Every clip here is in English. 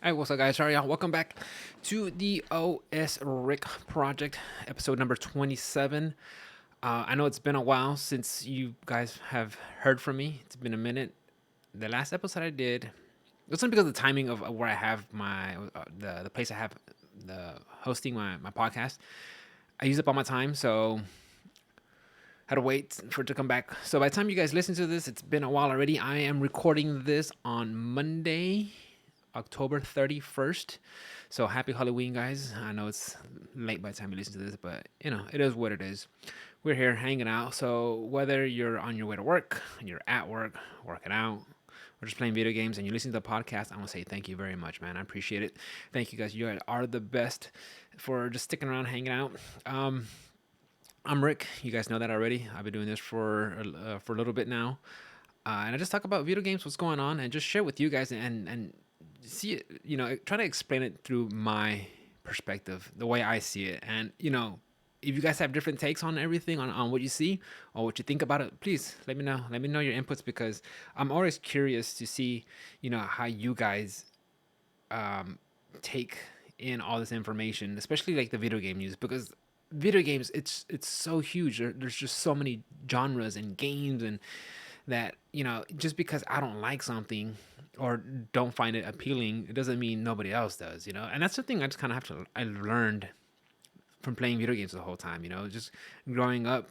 Hey, what's up, guys? Sorry, y'all. Welcome back to the OS Rick Project, episode number 27. I know it's been a while since you guys have heard from me. It's been a minute. The last episode I did, it's not because of the timing of where I have my the place I have the hosting my podcast. I used up all my time, so had to wait for it to come back. So by the time you guys listen to this, it's been a while already. I am recording this on Monday, October 31st. So happy Halloween, guys. I know it's late by the time you listen to this, but it is what it is. We're here hanging out. So whether you're on your way to work, you're at work, working out, or just playing video games and you listen to the podcast, I want to say thank you very much, man. I appreciate it. Thank you guys. You guys are the best for just sticking around, hanging out. I'm Rick. You guys know that already. I've been doing this for a little bit now, and I just talk about video games, what's going on, and just share with you guys and see it. Try to explain it through my perspective, the way I see it, and if you guys have different takes on everything, on what you see or what you think about it, please let me know. Let me know your inputs because I'm always curious to see, how you guys take in all this information, especially like the video game news, because video games it's so huge. There's just so many genres and games, and that just because I don't like something or don't find it appealing, it doesn't mean nobody else does. And that's the thing I just kind of have to I learned from playing video games the whole time. Just growing up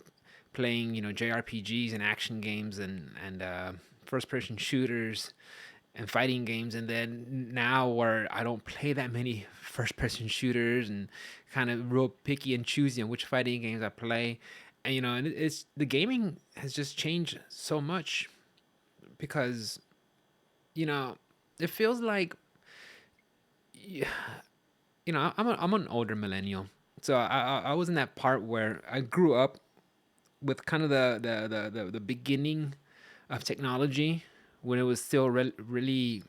playing JRPGs and action games and first person shooters and fighting games, and then now where I don't play that many first person shooters and kind of real picky and choosy on which fighting games I play. And and it's the gaming has just changed so much because you know it feels like I'm an older millennial, so I was in that part where I grew up with kind of the beginning of technology when it was still really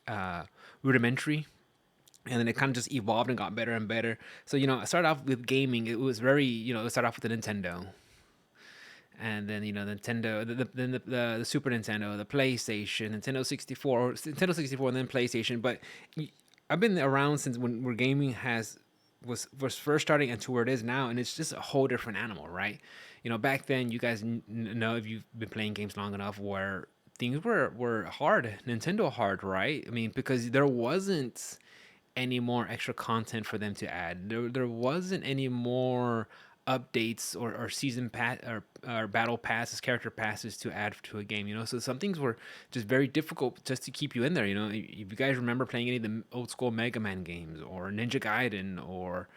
uh, rudimentary, and then it kind of just evolved and got better and better. So I started off with gaming. It was very it started off with the Nintendo, and then Nintendo, the Super Nintendo, the PlayStation, Nintendo 64, and then PlayStation. But I've been around since when where gaming was first starting and to where it is now, and it's just a whole different animal, right? Back then, you guys know if you've been playing games long enough, where things were hard, Nintendo hard, right? I mean, because there wasn't any more extra content for them to add. There wasn't any more updates or season pass or battle passes, character passes to add to a game. So some things were just very difficult just to keep you in there. If you guys remember playing any of the old school Mega Man games or Ninja Gaiden or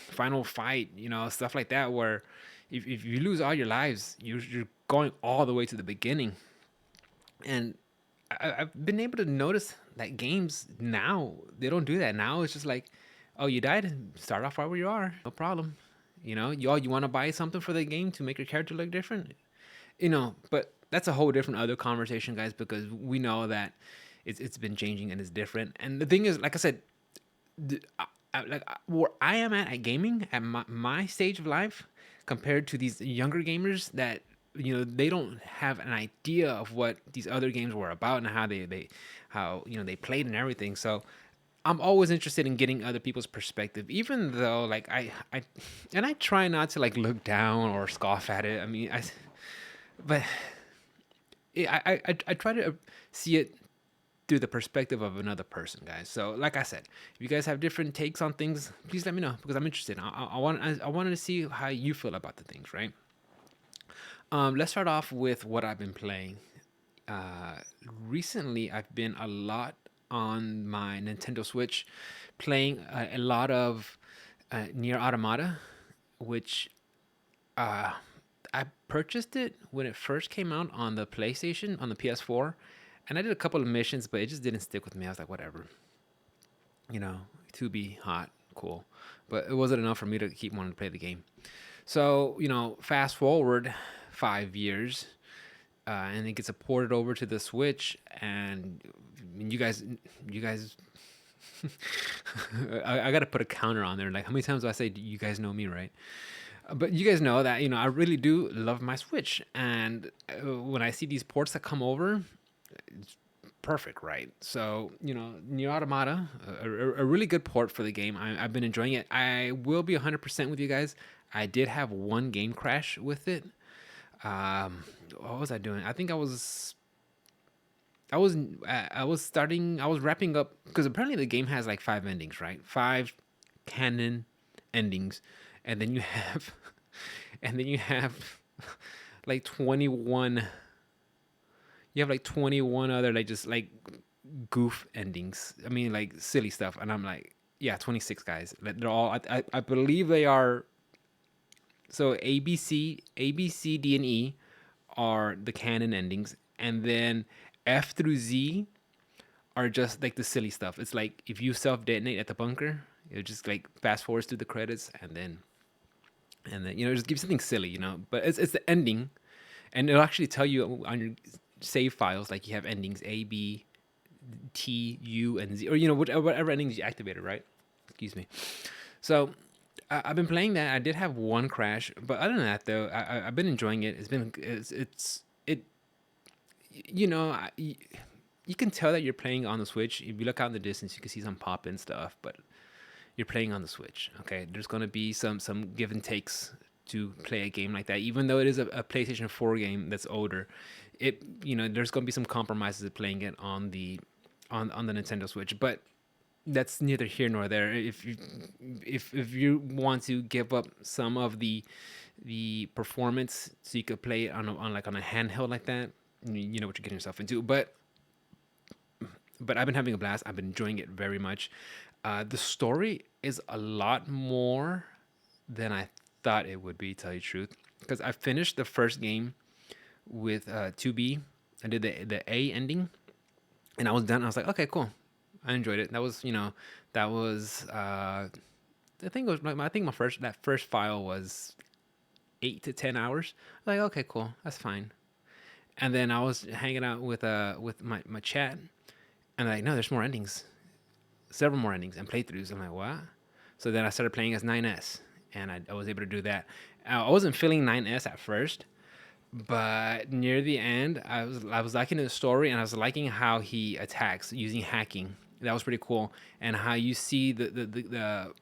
Final Fight, stuff like that, where if you lose all your lives, you're going all the way to the beginning. And I've been able to notice that games now, they don't do that. Now it's just like, oh, you died, start off right where you are, no problem. You want to buy something for the game to make your character look different, but that's a whole different other conversation, guys, because we know that it's been changing and it's different. And the thing is, like I said, where I am at gaming at my stage of life compared to these younger gamers that they don't have an idea of what these other games were about and how they played and everything. So I'm always interested in getting other people's perspective, even though like I try not to like look down or scoff at it. I mean, but I try to see it through the perspective of another person, guys. So, like I said, if you guys have different takes on things, please let me know because I'm interested. I wanted to see how you feel about the things, right? Let's start off with what I've been playing. Uh, Recently, I've been a lot on my Nintendo Switch, playing a lot of Near Automata, which uh, I purchased it when it first came out on the PlayStation, on the PS4, and I did a couple of missions, but it just didn't stick with me. I was like, whatever, you know, to be hot, cool, but it wasn't enough for me to keep wanting to play the game. So fast forward 5 years, and it gets ported over to the Switch, and I mean, you guys, I got to put a counter on there. Like, how many times do I say, you guys know me, right? But you guys know that I really do love my Switch, and when I see these ports that come over, perfect, right? So, Nier Automata, a really good port for the game. I've been enjoying it. I will be 100% with you guys. I did have one game crash with it. Um, what was I doing? I think I was starting. I was wrapping up because apparently the game has like five endings, right? Five canon endings, and then you have, and then you have like 21. You have like 21 other like just like goof endings. I mean, like silly stuff. And I'm like, yeah, 26 guys. Like, they're all. I believe they are. So A B C, D, and E are the canon endings, and then F through Z are just like the silly stuff. It's like if you self detonate at the bunker, it just like fast forwards through the credits, and then it just gives something silly, But it's the ending, and it'll actually tell you on your save files like you have endings A, B, T, U, and Z, or whatever endings you activated, right? Excuse me. So I've been playing that. I did have one crash, but other than that, though, I've been enjoying it. It's it you know I, you can tell that you're playing on the Switch. If you look out in the distance, you can see some pop in stuff, but you're playing on the Switch. Okay, there's gonna be some give and takes to play a game like that, even though it is a PlayStation 4 game that's older. There's gonna be some compromises of playing it on the Nintendo Switch, but that's neither here nor there. If you want to give up some of the performance so you could play it on a handheld like that, you know what you're getting yourself into. But I've been having a blast. I've been enjoying it very much. The story is a lot more than I thought it would be, to tell you the truth. Because I finished the first game with 2B. I did the A ending, and I was done. I was like, okay, cool. I enjoyed it. That was. I think it was. I think my first file was 8 to 10 hours. I was like, okay, cool. That's fine. And then I was hanging out with my chat, and like, no, there's more endings, several more endings and playthroughs. I'm like, what? So then I started playing as 9S, and I was able to do that. I wasn't feeling 9S at first, but near the end, I was liking the story, and I was liking how he attacks using hacking. That was pretty cool, and how you see the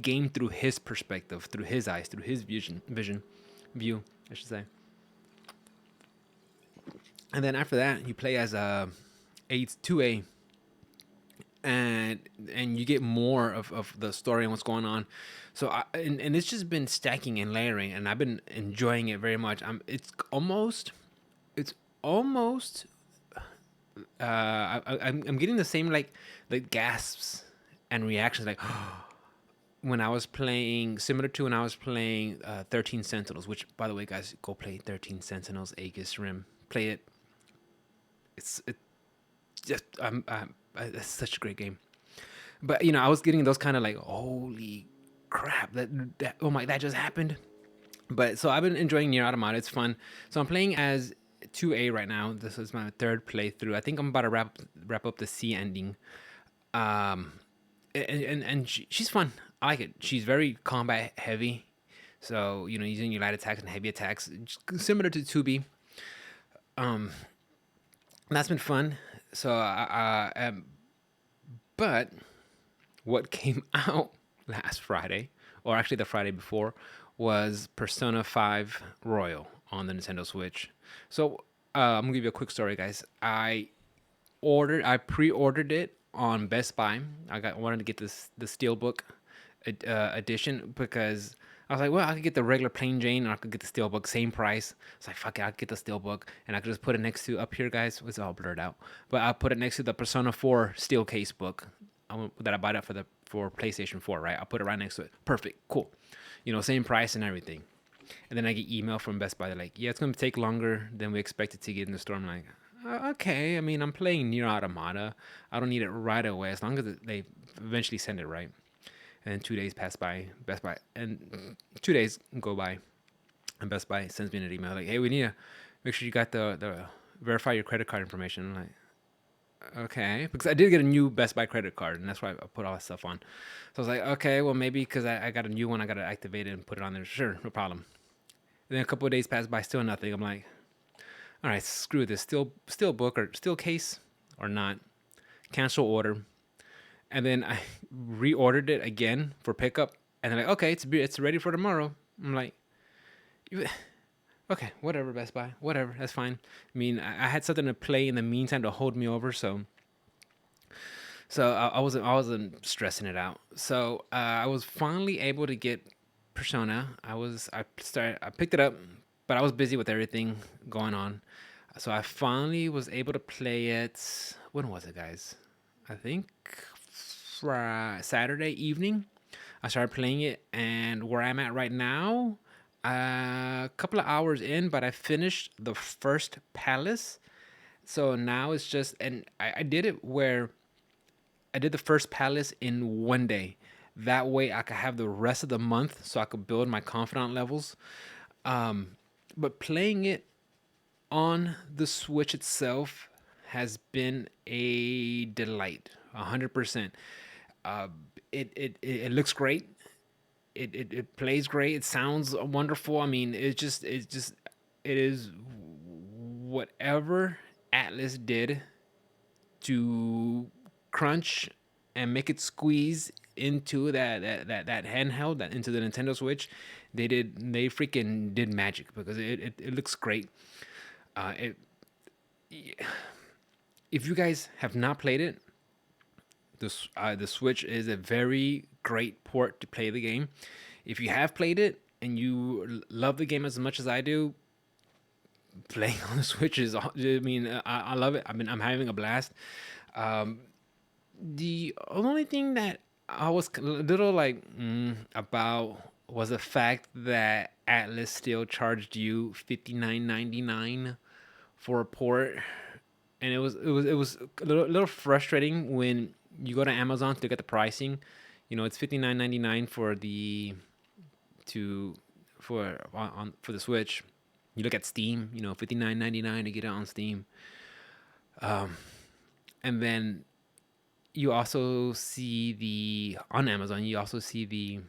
game through his perspective, through his eyes, through his view, I should say. And then after that, you play as a 2A, and you get more of the story and what's going on. So and it's just been stacking and layering, and I've been enjoying it very much. It's almost I'm getting the same like gasps and reactions like when I was playing, similar to when I was playing 13 Sentinels, which by the way, guys, go play 13 Sentinels Aegis Rim. Play it. It just it's such a great game. But I was getting those kind of like, holy crap, that oh my, that just happened. But so I've been enjoying Nier Automata. It's fun. So I'm playing as 2A right now. This is my third playthrough. I think I'm about to wrap up the C ending. Um, and she's fun. I like it. She's very combat heavy. So using your light attacks and heavy attacks, similar to 2B. Um, that's been fun. So but what came out last Friday, or actually the Friday before, was Persona 5 Royal on the Nintendo Switch. So I'm gonna give you a quick story, guys. I pre-ordered it on Best Buy. Wanted to get the Steelbook edition because I was like, well, I could get the regular plain Jane, or I could get the Steelbook, same price. It's like, fuck it, I'll get the Steelbook, and I could just put it next to up here, guys. It's all blurred out, but I'll put it next to the Persona 4 Steel Case book that I bought it for PlayStation 4, right? I'll put it right next to it. Perfect, cool. Same price and everything. And then I get email from Best Buy. They're like, yeah, it's gonna take longer than we expected to get in the store. I'm like, okay. I mean, I'm playing Nier Automata. I don't need it right away as long as they eventually send it, right. And then 2 days pass by, Best Buy, and 2 days go by, and Best Buy sends me an email like, hey, we need to make sure you got the verify your credit card information. I'm like, okay, because I did get a new Best Buy credit card, and that's why I put all that stuff on. So I was like, okay, well, maybe because I got a new one, I got to activate it and put it on there. Sure, no problem. And then a couple of days pass by, still nothing. I'm like, All right, screw this. Still book or still case or not. Cancel order. And then I reordered it again for pickup. And they're like, okay, it's ready for tomorrow. I'm like, okay, whatever, Best Buy, whatever, that's fine. I mean, I had something to play in the meantime to hold me over, so I wasn't stressing it out. So I was finally able to get Persona. I picked it up, but I was busy with everything going on. So I finally was able to play it. When was it, guys? I think Saturday evening. I started playing it, and where I'm at right now, a couple of hours in, but I finished the first palace. So now it's just, and I did it where I did the first palace in one day. That way I could have the rest of the month so I could build my confidant levels. Um, but playing it on the Switch itself has been a delight, 100%. Uh, it looks great. It plays great. It sounds wonderful. I mean, it is whatever Atlas did to crunch and make it squeeze into that handheld, that into the Nintendo Switch. They freaking did magic because it looks great. It If you guys have not played it, the Switch is a very great port to play the game. If you have played it and you love the game as much as I do, playing on the Switch is. I mean, I love it. I'm having a blast. Um, the only thing that I was a little like about was the fact that Atlas still charged you $59.99 for a port, and it was a little frustrating when you go to Amazon to look at the pricing. It's $59.99 for the to for for the Switch. You look at Steam, $59.99 to get it on Steam, and then you also see the on Amazon. You also see the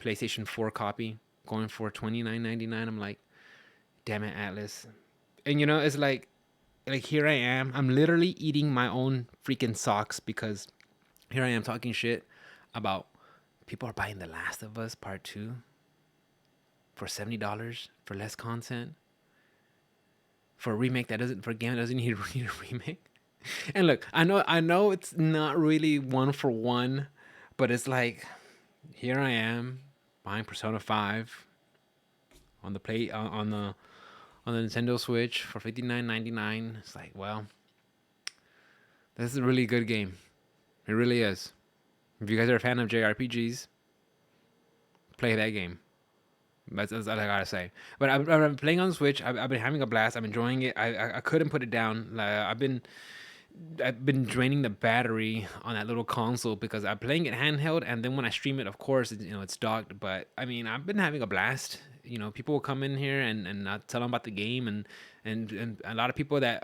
PlayStation 4 copy going for $29.99. I'm like, damn it, Atlas. And it's like here I am. I'm literally eating my own freaking socks because here I am talking shit about people are buying The Last of Us Part 2 for $70 for less content for a remake that doesn't for a game that doesn't need a remake. And look, I know it's not really one for one, but it's like here I am buying Persona 5 on the play on the Nintendo Switch for $59.99. It's like, well, this is a really good game. It really is. If you guys are a fan of JRPGs, play that game. That's all I gotta say. But I'm playing on the Switch. I've been having a blast. I'm enjoying it. I couldn't put it down. I've been draining the battery on that little console because I'm playing it handheld, and then when I stream it, of course, it's docked. But I mean, I've been having a blast. People will come in here and I tell them about the game, and a lot of people that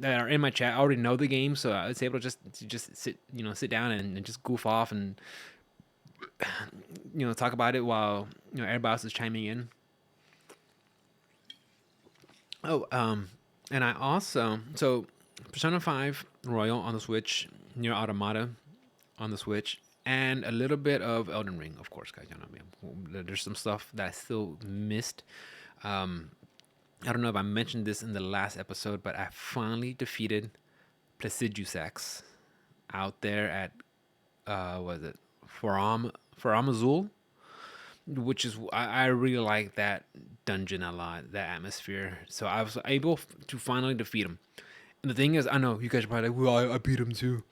are in my chat already know the game, so I was able to just sit down and just goof off and talk about it while everybody else is chiming in. Oh, and I also Persona 5 Royal on the Switch, Near Automata on the Switch, and a little bit of Elden Ring, of course, guys. There's some stuff that I still missed. Um, I don't know if I mentioned this in the last episode, but I finally defeated Placidusax out there at was it Faram Azul, which is I really like that dungeon a lot, that atmosphere. So I was able to finally defeat him. And the thing is, I know you guys are probably like, well, I beat him too.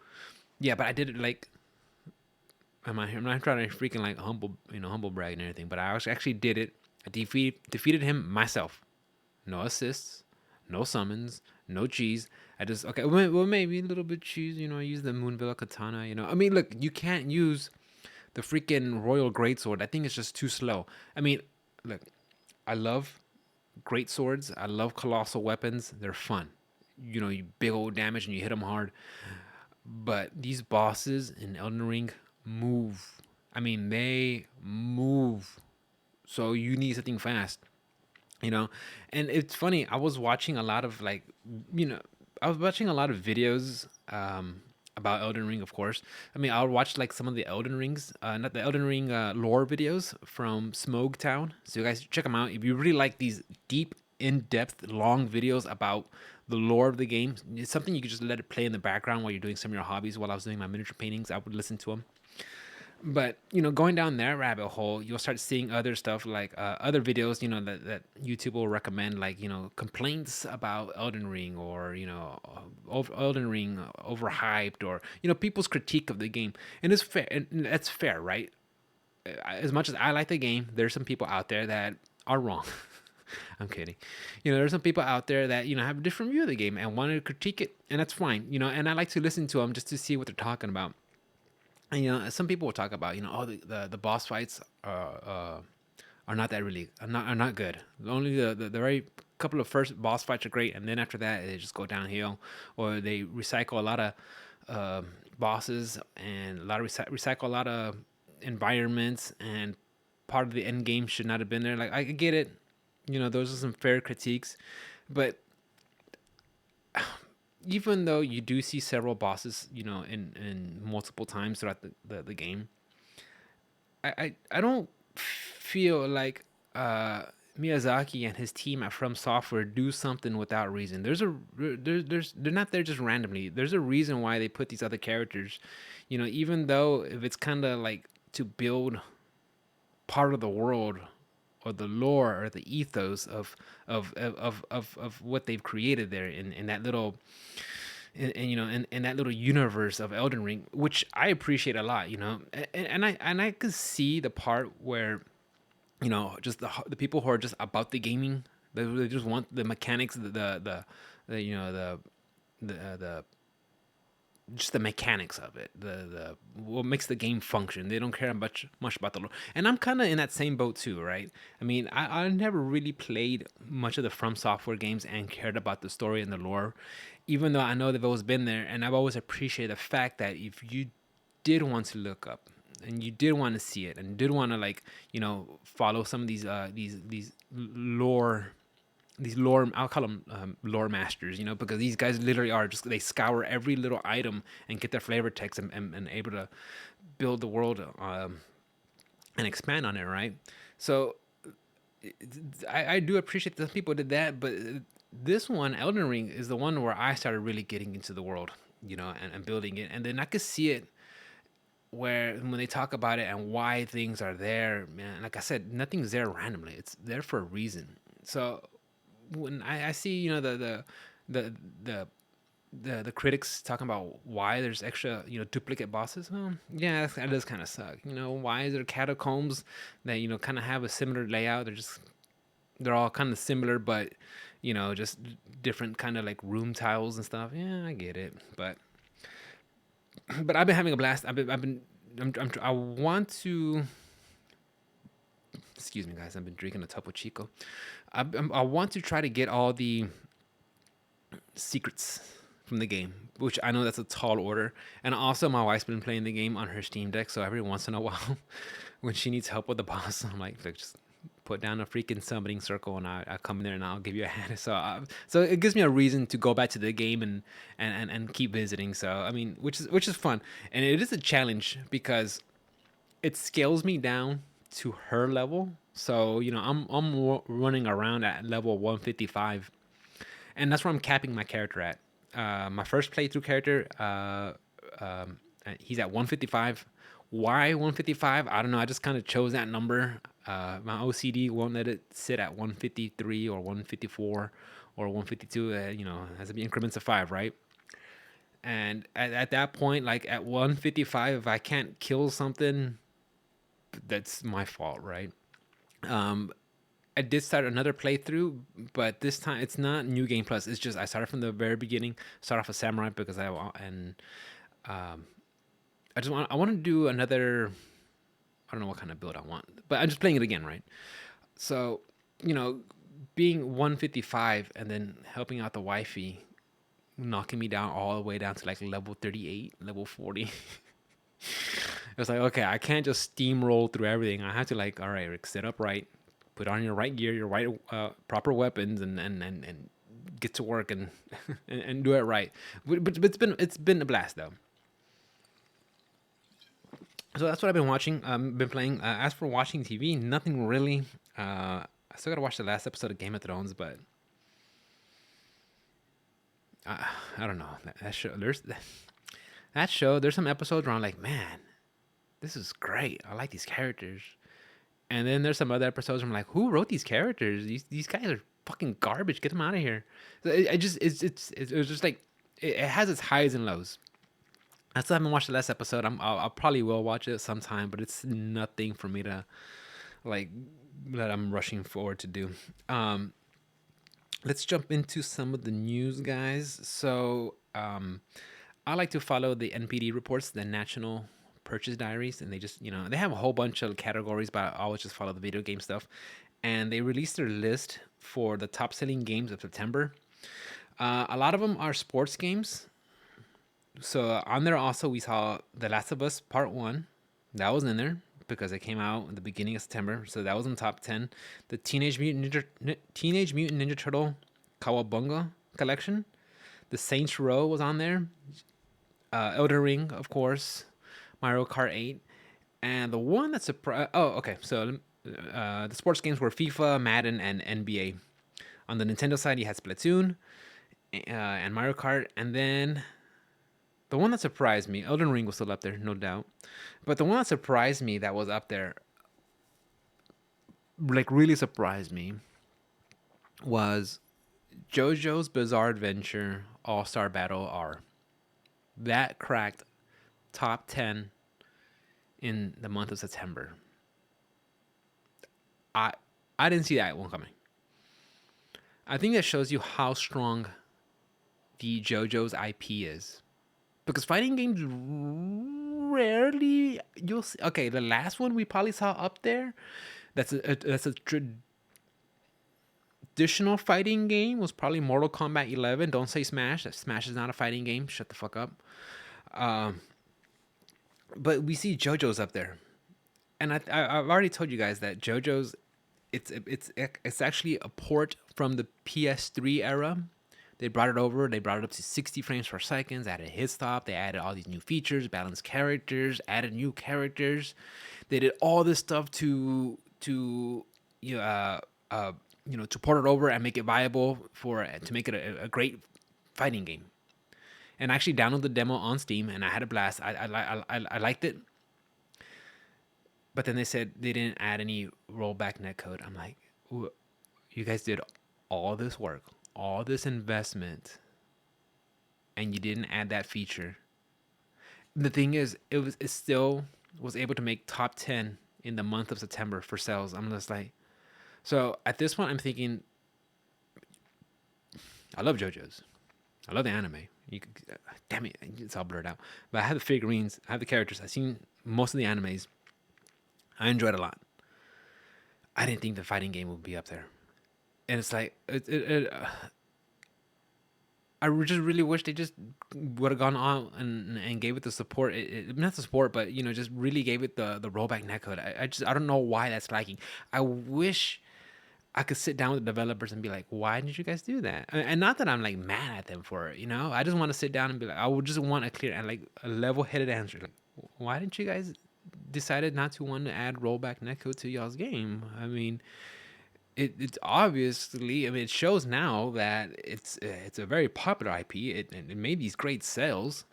Yeah, but I did it like I'm not trying to freaking like humble brag and everything, but I actually did it. I defeated him myself. No assists, no summons, no cheese. I just okay, well maybe a little bit cheese. I use the Moonvilla Katana. I mean, look, you can't use the freaking Royal Greatsword. I think it's just too slow. I mean, look, I love great swords. I love colossal weapons. They're fun. You big old damage and you hit them hard. But these bosses in Elden Ring move. I mean, they move. So you need something fast. you know. And it's funny, I was watching a lot of you know I was watching a lot of videos about Elden Ring, of course. I mean, I'll watch like some of the Elden Rings, not the Elden Ring lore videos from Smoke Town. So you guys check them out if you really like these deep, in-depth, long videos about the lore of the game. It's something you could just let it play in the background while you're doing some of your hobbies. While I was doing my miniature paintings, I would listen to them. But going down that rabbit hole, you'll start seeing other stuff like other videos, that YouTube will recommend, like complaints about Elden Ring, or Elden Ring overhyped, or people's critique of the game. And it's fair, and that's fair, right? As much as I like the game, there's some people out there that are wrong. I'm kidding. There's some people out there that have a different view of the game and want to critique it, and that's fine. And I like to listen to them just to see what they're talking about. And some people will talk about, oh, the boss fights are not that really are not good. Only the very couple of first boss fights are great, and then after that they just go downhill. Or they recycle a lot of bosses, and recycle a lot of environments, and part of the end game should not have been there. Like, I get it, those are some fair critiques, but even though you do see several bosses, in multiple times throughout the game, I don't feel like Miyazaki and his team at From Software do something without reason. They're not there just randomly. There's a reason why they put these other characters. Even though if it's kind of like to build part of the world, or the lore, or the ethos of what they've created there in that little in that little universe of Elden Ring, which I appreciate a lot, and I could see the part where just the people who are just about the gaming, they just want the mechanics, the the just the mechanics of it, the what makes the game function. They don't care much about the lore, and I'm kind of in that same boat too, right? I mean, I never really played much of the From Software games and cared about the story and the lore, even though I know they've always been there, and I've always appreciated the fact that if you did want to look up, and you did want to see it, and did want to, like, follow some of these lore, I'll call them lore masters, because these guys literally are just, they scour every little item and get their flavor text, and able to build the world, and expand on it, right? So I do appreciate that people did that, but this one, Elden Ring, is the one where I started really getting into the world, and building it, and then I could see it, where when they talk about it and why things are there, man, like I said, nothing's there randomly. It's there for a reason. So when I see, the the the critics talking about why there's extra, duplicate bosses, well, yeah, that does kind of suck. Why is there catacombs that kind of have a similar layout? They're all kind of similar, but just different kind of like room tiles and stuff. Yeah, I get it, but I've been having a blast. I want to. Excuse me, guys. I've been drinking a Topo Chico. I want to try to get all the secrets from the game, which I know that's a tall order. And also, my wife's been playing the game on her Steam Deck, so every once in a while, when she needs help with the boss, I'm like just put down a freaking summoning circle, and I come in there and I'll give you a hand. So it gives me a reason to go back to the game, and keep visiting. So I mean, which is fun, and it is a challenge because it scales me down to her level. So I'm running around at level 155, and that's where I'm capping my character at. My first playthrough character, he's at 155. Why 155? I don't know. I just kind of chose that number. My OCD won't let it sit at 153 or 154 or 152. It has to be increments of 5, right? And at that point, like at 155, if I can't kill something, that's my fault, right? Um, I did start another playthrough, but this time it's not New Game Plus. It's just I started from the very beginning. Start off a samurai because I want, and um, I want to do another. I don't know what kind of build I want, but I'm just playing it again, right? So, you know, being 155 and then helping out the wifey, knocking me down all the way down to like level 38, level 40. It was like, okay, I can't just steamroll through everything. I have to, like, all right, Rick, sit up right. put on your right gear, your right proper weapons, and get to work and and do it right. But it's been a blast though. So that's what I've been watching. Been playing. As for watching TV, nothing really. I still gotta watch the last episode of Game of Thrones, but I don't know that show. There's that show. There's some episodes where I'm like, man, this is great. I like these characters. And then there's some other episodes where I'm like, who wrote these characters? These guys are fucking garbage. Get them out of here. So I just it was just like it has its highs and lows. I still haven't watched the last episode. I'll probably will watch it sometime, but it's nothing for me to like that I'm rushing forward to do. Um, let's jump into some of the news, guys. So I like to follow the NPD reports, the National Purchase Diaries, and they just they have a whole bunch of categories, but I always just follow the video game stuff. And they released their list for the top selling games of September. A lot of them are sports games. So on there also we saw The Last of Us Part One, that was in there because it came out in the beginning of September. So that was in the top 10. The Teenage Mutant Ninja Turtle Kawabunga collection. The Saints Row was on there. Elden Ring, of course. Mario Kart 8. And the one that surprised. Oh, okay. So the sports games were FIFA, Madden, and NBA. On the Nintendo side, you had Splatoon and Mario Kart. And then the one that surprised me, Elden Ring was still up there, no doubt. But the one that surprised me that was up there, like really surprised me, was JoJo's Bizarre Adventure All Star Battle R. That cracked top 10 in the month of September. I I didn't see that one coming. I think that shows you how strong the JoJo's IP is. Because fighting games rarely you'll see. Okay, the last one we probably saw up there, that's a traditional fighting game was probably Mortal Kombat 11. Don't say Smash. Smash is not a fighting game. Shut the fuck up. Um, but we see JoJo's up there, and I've already told you guys that JoJo's it's actually a port from the PS3 era. They brought it over. They brought it up to 60 frames per second. Added hit stop. They added all these new features, balanced characters, added new characters. They did all this stuff to you know, to port it over and make it viable to make it a great fighting game. And I actually downloaded the demo on Steam, and I had a blast. I liked it, but then they said they didn't add any rollback netcode. I'm like, you guys did all this work, all this investment, and you didn't add that feature. The thing is, it still was able to make top 10 in the month of September for sales. I'm just like, so at this point, I'm thinking, I love JoJo's. I love the anime. Damn it, it's all blurred out. But I have the figurines, I have the characters. I've seen most of the animes. I enjoyed it a lot. I didn't think the fighting game would be up there, and it's like I just really wish they just would have gone on and gave it the support. Not the support, but just really gave it the rollback netcode. I don't know why that's lacking. I wish I could sit down with the developers and be like, why didn't you guys do that? And not that I'm like mad at them for it, I just want to sit down and be like, I would just want a clear and like a level-headed answer. Like, why didn't you guys decided not to want to add rollback netcode to y'all's game? I mean, it's obviously, I mean, it shows now that it's a very popular IP. It made these great sales.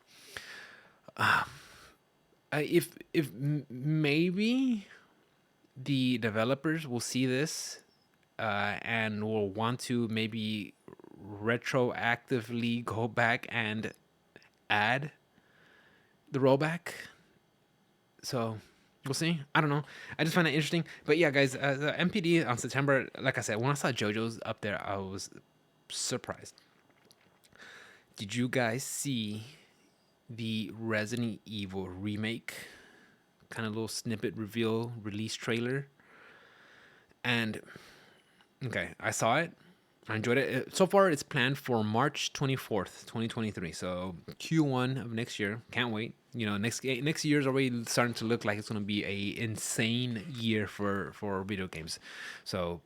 If maybe the developers will see this and will want to maybe retroactively go back and add the rollback. So we'll see. I don't know. I just find that interesting. But yeah, guys, the MPD on September, like I said, when I saw JoJo's up there, I was surprised. Did you guys see the Resident Evil remake kind of little snippet reveal release trailer? And okay, I saw it. I enjoyed it. So far, it's planned for March 24th, 2023. So Q1 of next year. Can't wait. Next year is already starting to look like it's going to be a insane year for video games. So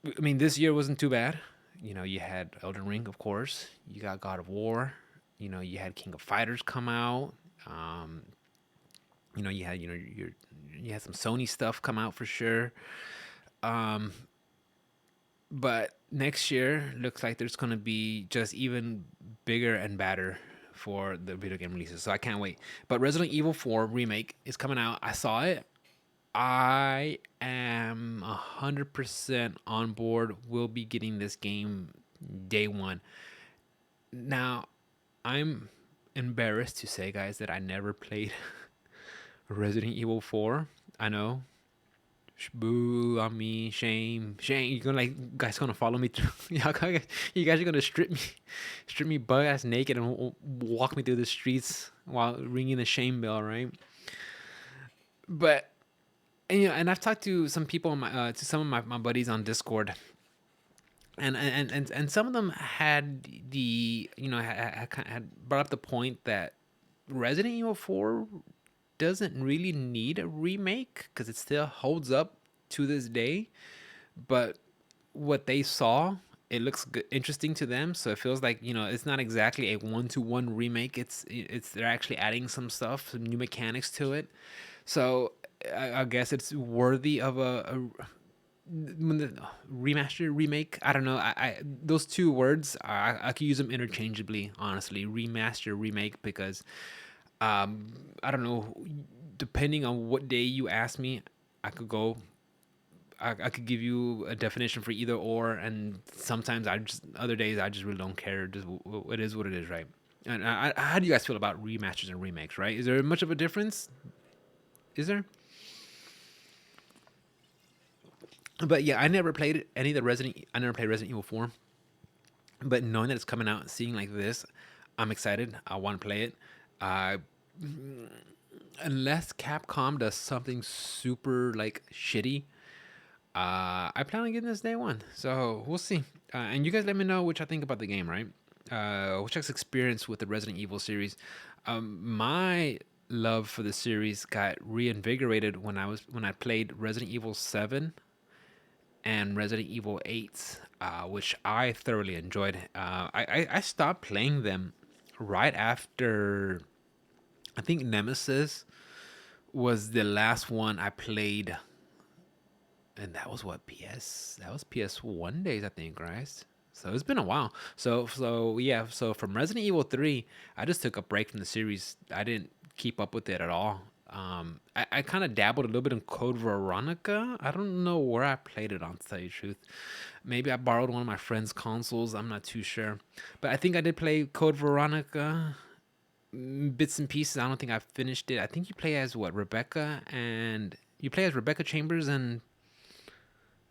I mean, this year wasn't too bad. You had Elden Ring, of course. You got God of War. You had King of Fighters come out. Um, you had you had some Sony stuff come out for sure. Um, but next year looks like there's gonna be just even bigger and badder for the video game releases. So I can't wait. But Resident Evil 4 remake is coming out. I saw it. I am 100% on board. We'll be getting this game day one. Now, I'm embarrassed to say, guys, that I never played Resident Evil 4. I know. Boo on me, shame, shame. You're gonna guys gonna follow me through. You guys are gonna strip me butt ass naked and walk me through the streets while ringing the shame bell, right? But and I've talked to some people to some of my buddies on Discord, and some of them had had brought up the point that Resident Evil 4 doesn't really need a remake because it still holds up to this day. But what they saw, it looks good, interesting to them. So it feels like it's not exactly a one-to-one remake. It's they're actually adding some stuff, some new mechanics to it. So I guess it's worthy of a remaster remake. I don't know. I those two words I could use them interchangeably. Honestly, remaster remake because I don't know. Depending on what day you ask me, I could go. I could give you a definition for either or, and sometimes other days I just really don't care. Just it is what it is, right? And how do you guys feel about remasters and remakes? Right? Is there much of a difference? Is there? But yeah, I never played any of the Resident. I never played Resident Evil 4. But knowing that it's coming out and seeing like this, I'm excited. I want to play it. Uh, unless Capcom does something super like shitty, I plan on getting this day one. So we'll see. And you guys let me know what I think about the game, right? What y'all's experience with the Resident Evil series. My love for the series got reinvigorated when I played Resident Evil 7 and Resident Evil 8, which I thoroughly enjoyed. I stopped playing them right after I think Nemesis was the last one I played, and that was what that was PS1 days, I think, right? So it's been a while. So yeah. So from Resident Evil 3, I just took a break from the series. I didn't keep up with it at all. I kind of dabbled a little bit in Code Veronica. I don't know where I played it on, to tell you the truth. Maybe I borrowed one of my friend's consoles. I'm not too sure. But I think I did play Code Veronica, bits and pieces. I don't think I finished it. I think you play as what? Rebecca, and you play as Rebecca Chambers, and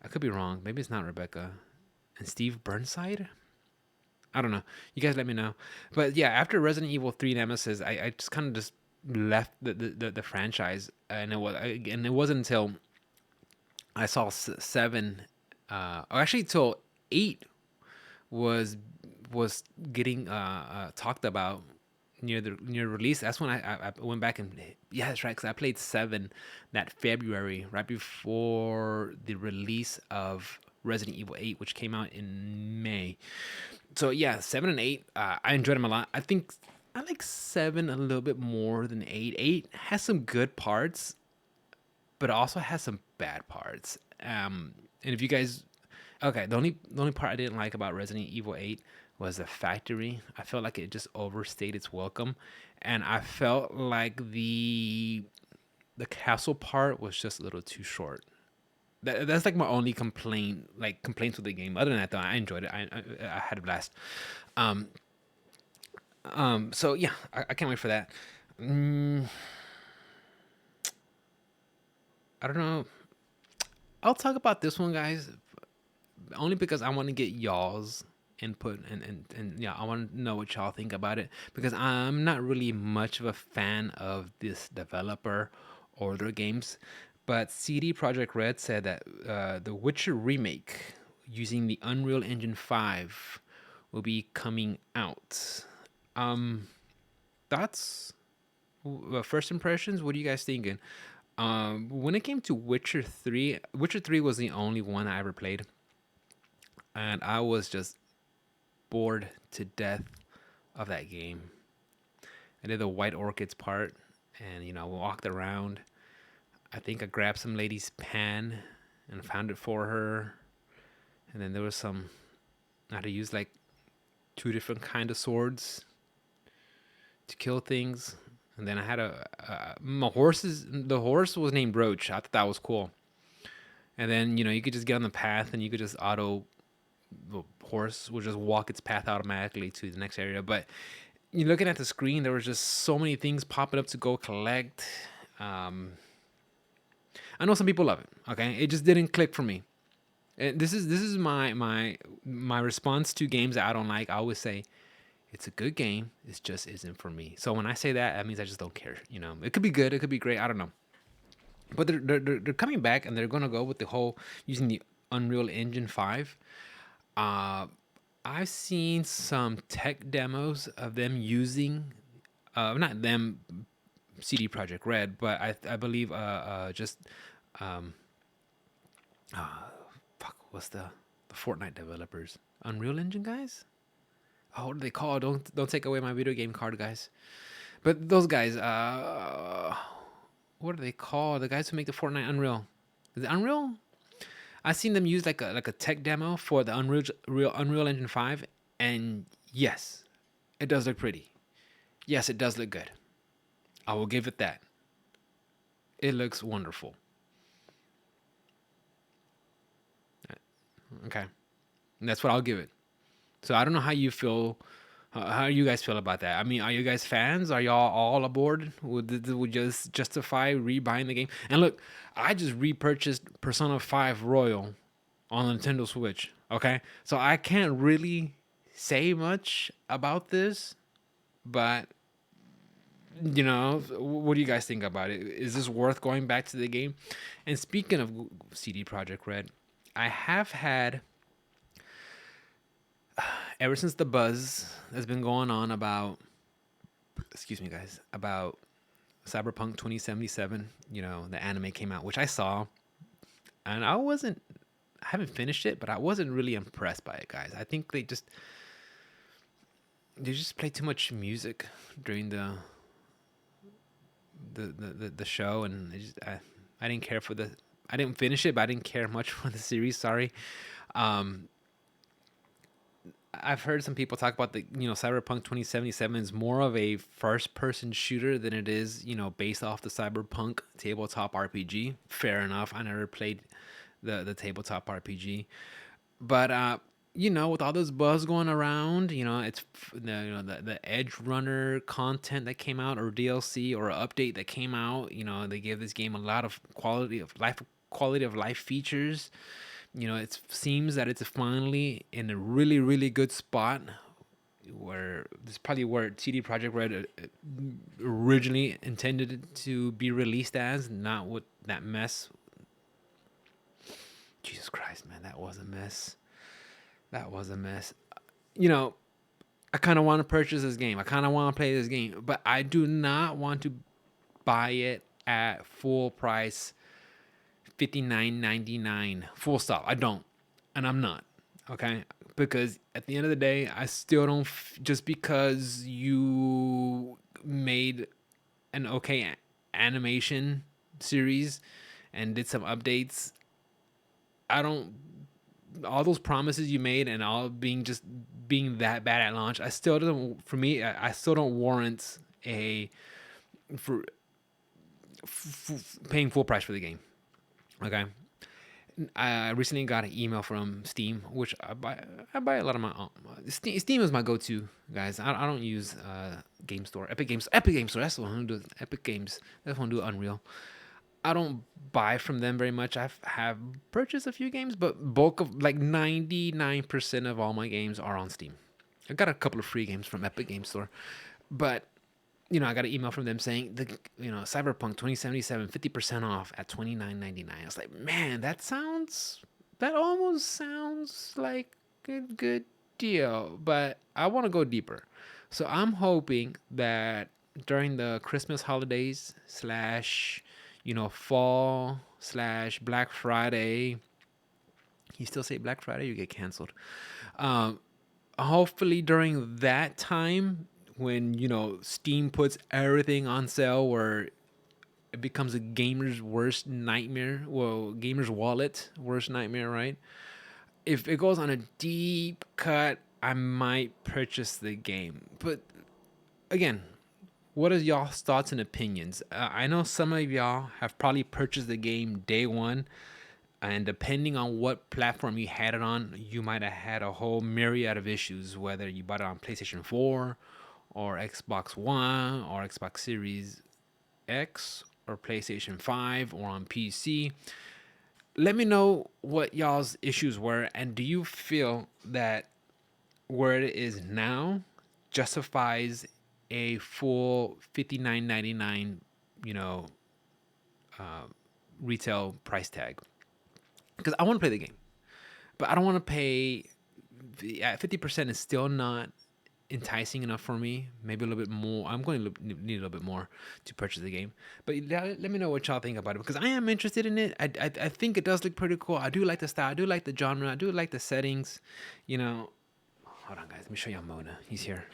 I could be wrong. Maybe it's not Rebecca. And Steve Burnside? I don't know. You guys let me know. But yeah, after Resident Evil 3 Nemesis, I just kind of just left the franchise, and it wasn't until I saw 7, or actually till 8 was was getting talked about near release. That's when I went back and yeah, that's right. Because I played 7 that February, right before the release of Resident Evil 8, which came out in May. So yeah, 7 and 8, I enjoyed them a lot. I think I like 7 a little bit more than 8. 8 has some good parts, but also has some bad parts. And if you guys, okay, the only part I didn't like about Resident Evil 8 was the factory. I felt like it just overstayed its welcome, and I felt like the castle part was just a little too short. That's like my only complaints with the game. Other than that, though, I enjoyed it. I had a blast. Um, so yeah, I can't wait for that. Mm, I don't know. I'll talk about this one, guys, only because I want to get y'all's input and yeah, I want to know what y'all think about it because I'm not really much of a fan of this developer or their games. But CD Projekt Red said that the Witcher remake using the Unreal Engine 5 will be coming out. Um, Thoughts? First impressions. What are you guys thinking? When it came to Witcher 3, Witcher 3 was the only one I ever played, and I was just bored to death of that game. I did the White Orchids part, and walked around. I think I grabbed some lady's pan and found it for her, and then there was some. I had to use like two different kind of swords to kill things, and then I had my horses. The horse was named Roach. I thought that was cool. And then you could just get on the path, and you could just auto. The horse would just walk its path automatically to the next area. But you looking at the screen, there was just so many things popping up to go collect. Um, I know some people love it. Okay, it just didn't click for me. This is my response to games that I don't like. I always say it's a good game. It just isn't for me. So when I say that, that means I just don't care. It could be good. It could be great. I don't know. But they're coming back, and they're gonna go with the whole using the Unreal Engine 5. Uh, I've seen some tech demos of them using, not them, CD Project Red, but I believe just um, fuck, what's the Fortnite developers? Unreal Engine guys? Oh, what do they call? Don't take away my video game card, guys. But those guys, what are they called? The guys who make the Fortnite Unreal. Is it Unreal? I've seen them use like a tech demo for the Unreal Engine 5, and yes, it does look pretty. Yes, it does look good. I will give it that. It looks wonderful. Okay, and that's what I'll give it. So I don't know how you feel. How you guys feel about that? I mean, are you guys fans? Are y'all all aboard? Would just justify rebuying the game? And look, I just repurchased Persona 5 Royal on the Nintendo Switch. Okay, so I can't really say much about this, but what do you guys think about it? Is this worth going back to the game? And speaking of CD Projekt Red, I have had ever since the buzz has been going on about, excuse me guys, about Cyberpunk 2077, the anime came out, which I saw, and I haven't finished it, but I wasn't really impressed by it, guys. I think they just play too much music during the show, and I didn't care for the. I didn't finish it, but I didn't care much for the series. Sorry. Um, I've heard some people talk about Cyberpunk 2077 is more of a first person shooter than it is based off the Cyberpunk tabletop RPG. Fair enough. I never played the tabletop RPG, but with all this buzz going around, it's the Edge Runner content that came out, or DLC, or update that came out. They gave this game a lot of quality of life features. It seems that it's finally in a really, really good spot, where this is probably where CD Projekt Red originally intended it to be released as, not with that mess. Jesus Christ, man, that was a mess. That was a mess. I kind of want to purchase this game. I kind of want to play this game, but I do not want to buy it at full price, $59.99, full stop. I don't, and I'm not. Okay, because at the end of the day, I still don't. Just because you made an okay animation series and did some updates, I don't. All those promises you made and all being that bad at launch, I still don't. For me, I still don't warrant a for paying full price for the game. Okay. I recently got an email from Steam, which I buy a lot of my Steam is my go-to, guys. I don't use Game Store, Epic Game Store. That's the one who does Epic Games. That's the one who do Unreal. I don't buy from them very much. I have purchased a few games, but bulk of 99% of all my games are on Steam. I got a couple of free games from Epic Game Store, but I got an email from them saying Cyberpunk 2077 50% off at $29.99. I was like, man, that almost sounds like a good deal, but I want to go deeper. So I'm hoping that during the Christmas holidays slash, fall slash Black Friday. You still say Black Friday, you get canceled. Um, Hopefully during that time when Steam puts everything on sale, where it becomes a gamer's worst nightmare. Well, gamer's wallet worst nightmare, right? If it goes on a deep cut, I might purchase the game. But again, what are y'all's thoughts and opinions? I know some of y'all have probably purchased the game day one, and depending on what platform you had it on, you might have had a whole myriad of issues, whether you bought it on PlayStation 4 or Xbox One or Xbox Series X or PlayStation 5 or on PC. Let me know what y'all's issues were, and do you feel that where it is now justifies a full $59.99, you know, uh, retail price tag? Because I want to play the game, but I don't want to pay. At 50% is still not enticing enough for me. Maybe a little bit more. I'm going to need a little bit more to purchase the game. But let me know what y'all think about it, because I am interested in it. I think it does look pretty cool. I do like the style. I do like the genre. I do like the settings. You know, hold on, guys. Let me show y'all Mona. He's here.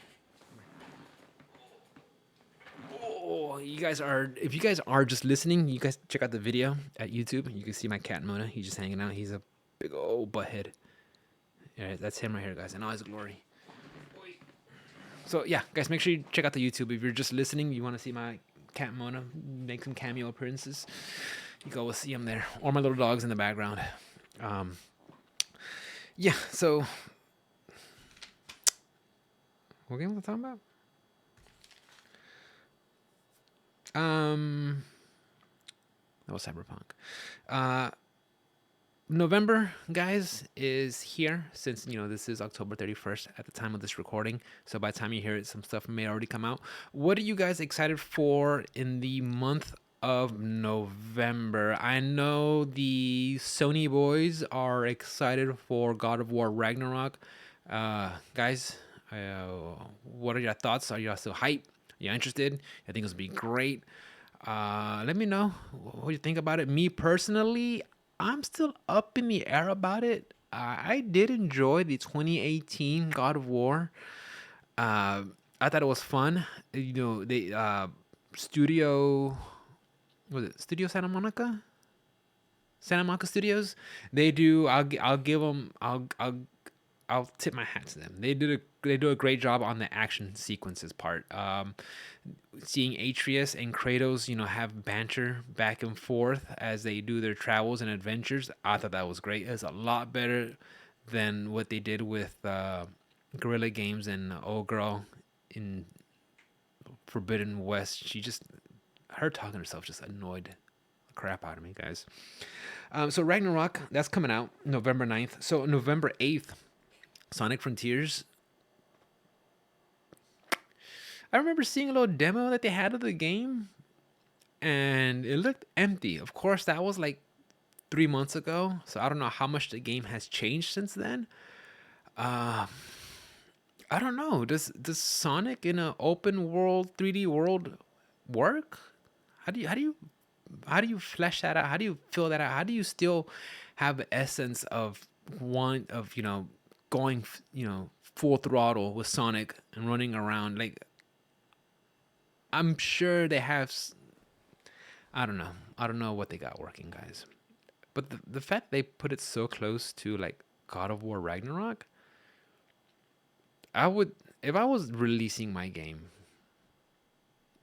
Oh, you guys are. If you guys are just listening, you guys check out the video at YouTube. You can see my cat Mona. He's just hanging out. He's a big old butthead. Yeah, that's him right here, guys. In all his glory. So yeah, guys, make sure you check out the YouTube. If you're just listening, you want to see my cat Mona make some cameo appearances, you go see him there, or my little dogs in the background. Um, yeah. So what game was I talking about? That was Cyberpunk. Uh, November, guys, is here, since this is October 31st at the time of this recording. So by the time you hear it, some stuff may already come out. What are you guys excited for in the month of November? I know the Sony boys are excited for God of War Ragnarok. Guys, what are your thoughts? Are you still hyped? Are you interested? I think it's gonna be great. Let me know what you think about it. Me personally, I'm still up in the air about it. I did enjoy the 2018 God of War. I thought it was fun. They Studio, was it Studio Santa Monica? Santa Monica Studios. They do. I'll give them. I'll tip my hat to them. They do a great job on the action sequences part. Seeing Atreus and Kratos, have banter back and forth as they do their travels and adventures, I thought that was great. It's a lot better than what they did with Guerrilla Games and old girl in Forbidden West. Her talking to herself just annoyed the crap out of me, guys. So Ragnarok, that's coming out November 9th. So November 8th, Sonic Frontiers. I remember seeing a little demo that they had of the game, and it looked empty. Of course, that was like 3 months ago, so I don't know how much the game has changed since then. I don't know. Does Sonic in an open world 3D world work? How do you flesh that out? How do you fill that out? How do you still have the essence of going full throttle with Sonic and running around? Like, I'm sure they have. I don't know. I don't know what they got working, guys. But the fact they put it so close to like God of War Ragnarok, I would, if I was releasing my game,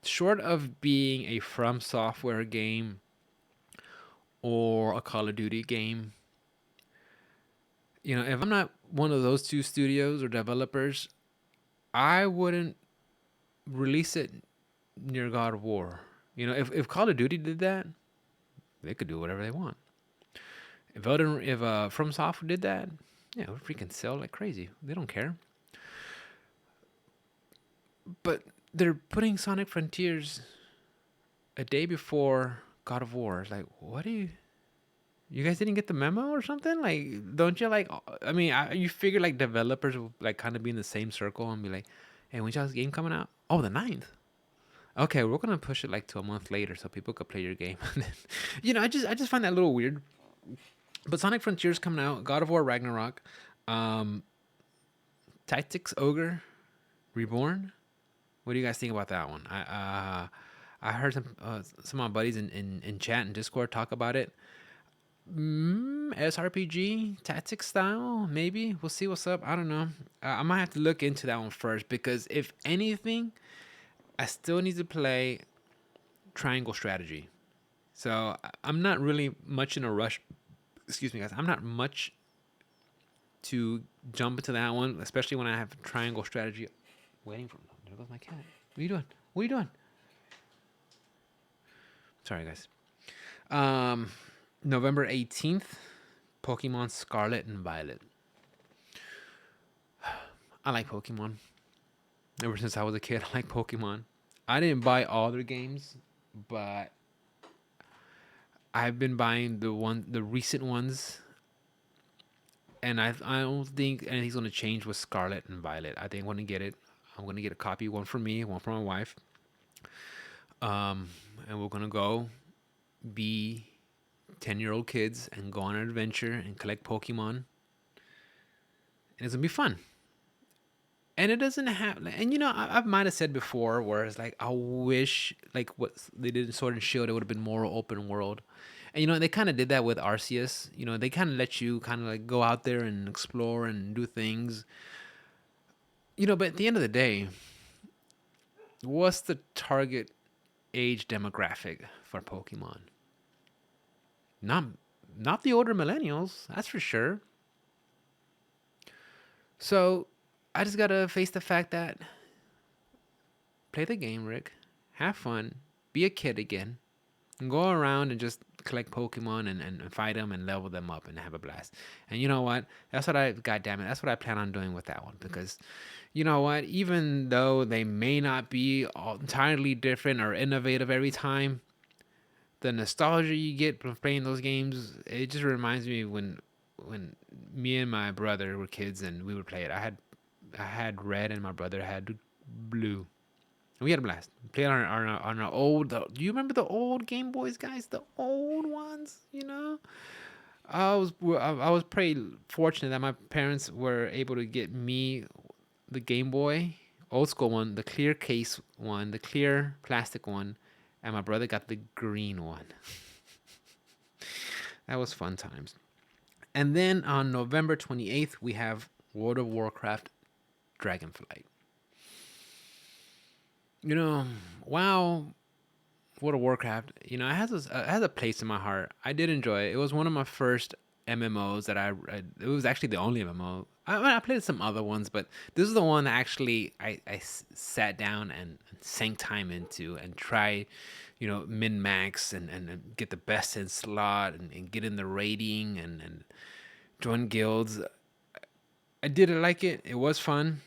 short of being a From Software game or a Call of Duty game, if I'm not one of those two studios or developers, I wouldn't release it near God of War. If Call of Duty did that, they could do whatever they want. If From Software did that, yeah, it would freaking sell like crazy. They don't care. But they're putting Sonic Frontiers a day before God of War. Like, what do you guys didn't get the memo or something? Like, don't you like? I mean, you figure like developers will like kind of be in the same circle and be like, "Hey, when's y'all's game coming out? Oh, the 9th. Okay, we're gonna push it like to a month later so people could play your game. I just find that a little weird. But Sonic Frontiers coming out, God of War Ragnarok, um, Tactics Ogre Reborn. What do you guys think about that one? I heard some of my buddies in chat and Discord talk about it. SRPG tactics style, maybe. We'll see what's up. I don't know. I might have to look into that one first because if anything, I still need to play Triangle Strategy. So I'm not really much in a rush. Excuse me, guys. I'm not much to jump into that one, especially when I have Triangle Strategy waiting for. There goes my cat. What are you doing? What are you doing? Sorry, guys. Um, November 18th, Pokemon Scarlet and Violet. I like Pokemon. Ever since I was a kid, I like Pokemon. I didn't buy all their games, but I've been buying the recent ones, and I don't think anything's gonna change with Scarlet and Violet. I think I'm gonna get it. I'm gonna get a copy, one for me, one for my wife. And we're gonna go be 10-year-old kids and go on an adventure and collect Pokemon, and it's gonna be fun. And it doesn't have, and I might have said before, where it's like I wish like what they did in Sword and Shield, it would have been more open world. And they kind of did that with Arceus. They kind of let you kind of like go out there and explore and do things. But at the end of the day, what's the target age demographic for Pokemon? Not not the older millennials, that's for sure. So I just gotta face the fact that play the game, Rick. Have fun. Be a kid again. And go around and just collect Pokemon and fight them and level them up and have a blast. And you know what? God damn it, that's what I plan on doing with that one. Because you know what? Even though they may not be entirely different or innovative every time, the nostalgia you get from playing those games, it just reminds me when me and my brother were kids and we would play it. I had red and my brother had blue. We had a blast. Played on our old. Do you remember the old Game Boys, guys? The old ones. I was pretty fortunate that my parents were able to get me the Game Boy, old school one, the clear case one, the clear plastic one, and my brother got the green one. That was fun times. And then on November 28th, we have World of Warcraft Dragonflight. You know, wow, World of Warcraft, it has a place in my heart. I did enjoy it. It was one of my first MMOs that it was actually the only MMO. I played some other ones, but this is the one that actually I sat down and sank time into and tried, min max and get the best in slot and get in the rating and join guilds. I did like it. It was fun,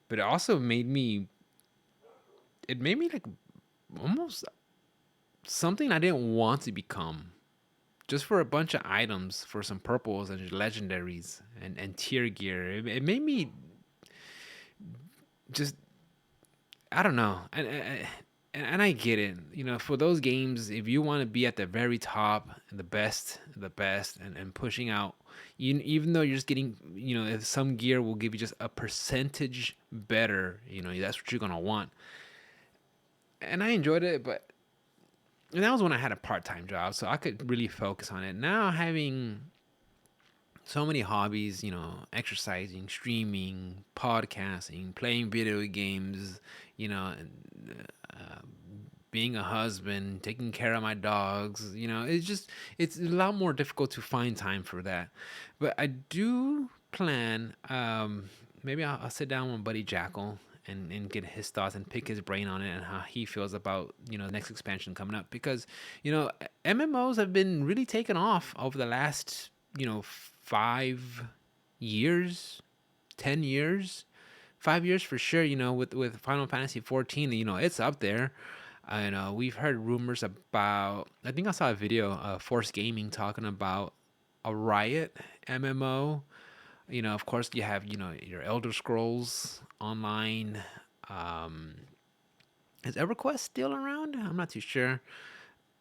but it made me like almost something I didn't want to become. Just for a bunch of items, for some purples and legendaries and tier gear. It made me just, I don't know. And I get it. For those games, if you want to be at the very top and the best, and pushing out, even though you're just getting, if some gear will give you just a percentage better, that's what you're going to want. And I enjoyed it, but and that was when I had a part-time job, so I could really focus on it. Now having so many hobbies, exercising, streaming, podcasting, playing video games, and being a husband, taking care of my dogs, it's a lot more difficult to find time for that. But I do plan, maybe I'll sit down with Buddy Jackal and get his thoughts and pick his brain on it and how he feels about the next expansion coming up, because MMOs have been really taken off over the last 5 years, 10 years, 5 years for sure. With Final Fantasy 14, it's up there. I know we've heard rumors about. I think I saw a video of Force Gaming talking about a Riot MMO. Of course, you have your Elder Scrolls Online, um, Is EverQuest still around? I'm not too sure.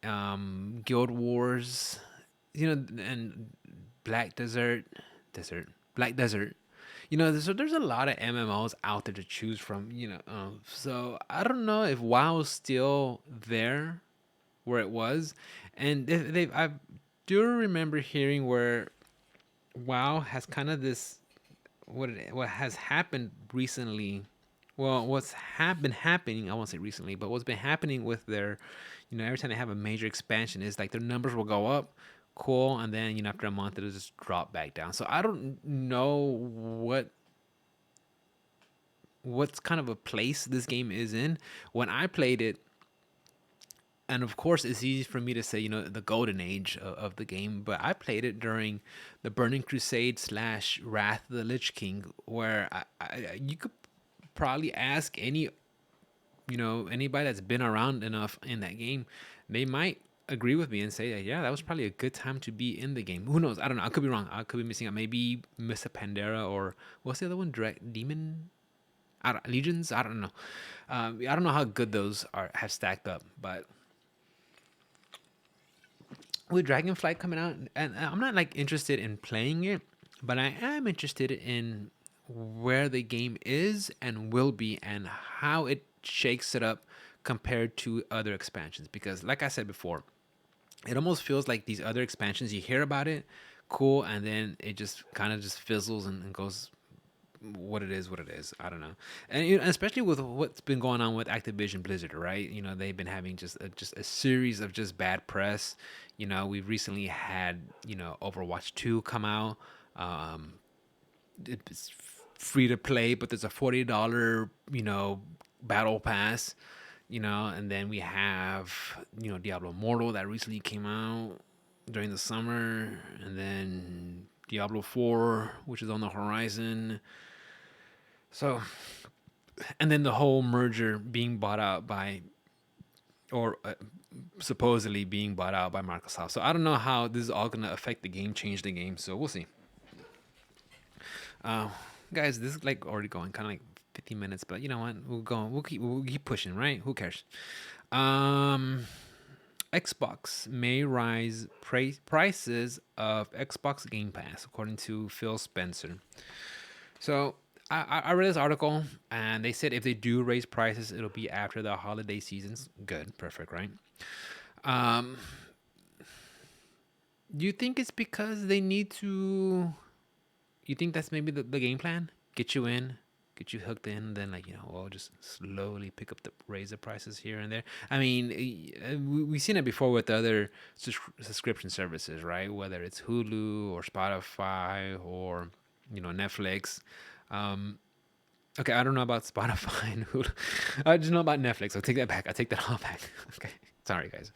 Guild Wars, and Black Desert, Desert, Black Desert. There's a lot of MMOs out there to choose from. So I don't know if WoW's still there where it was, and I do remember hearing where WoW has kind of this what has happened recently. Well, been happening, I won't say recently, but what's been happening with their, every time they have a major expansion is like their numbers will go up, cool, and then after a month it'll just drop back down. So I don't know what's kind of a place this game is in. When I played it, and of course it's easy for me to say the golden age of the game, but I played it during the Burning Crusade slash Wrath of the Lich King, where you could probably ask anybody that's been around enough in that game, they might agree with me and say that, yeah, that was probably a good time to be in the game. Who knows? I don't know. I could be wrong. I could be missing out. Maybe Mr. Pandera, or what's the other one? Direct Demon, Legions. I don't know. I don't know how good those are have stacked up, but with Dragonflight coming out, and I'm not like interested in playing it, but I am interested in where the game is and will be, and how it shakes it up compared to other expansions. Because, like I said before, it almost feels like these other expansions, you hear about it, cool, and then it just kind of just fizzles and goes what it is, what it is. I don't know, and especially with what's been going on with Activision Blizzard, right? They've been having just a series of just bad press. We've recently had Overwatch 2 come out. Um, it's free to play, but there's a $40 battle pass. And then we have Diablo Immortal that recently came out during the summer, and then Diablo 4, which is on the horizon. So, and then the whole merger being bought out by, or supposedly being bought out by Microsoft. So I don't know how this is all gonna affect the game, change the game. So we'll see. Uh, Guys, this is like already going kind of like 15 minutes, but you know what? We'll go. We'll keep pushing, right? Who cares? Um, Xbox may rise prices of Xbox Game Pass, according to Phil Spencer. So I read this article, and they said if they do raise prices, it'll be after the holiday seasons. Good, perfect, right? Um, do you think it's because they need to? You think that's maybe the game plan? Get you in, get you hooked in, and then well, just slowly pick up the raise the prices here and there. I mean, we've seen it before with other subscription services, right? Whether it's Hulu or Spotify or Netflix. Um, okay, I don't know about Spotify and Hulu. I just know about Netflix. I'll take that back. I take that all back. Okay, sorry guys.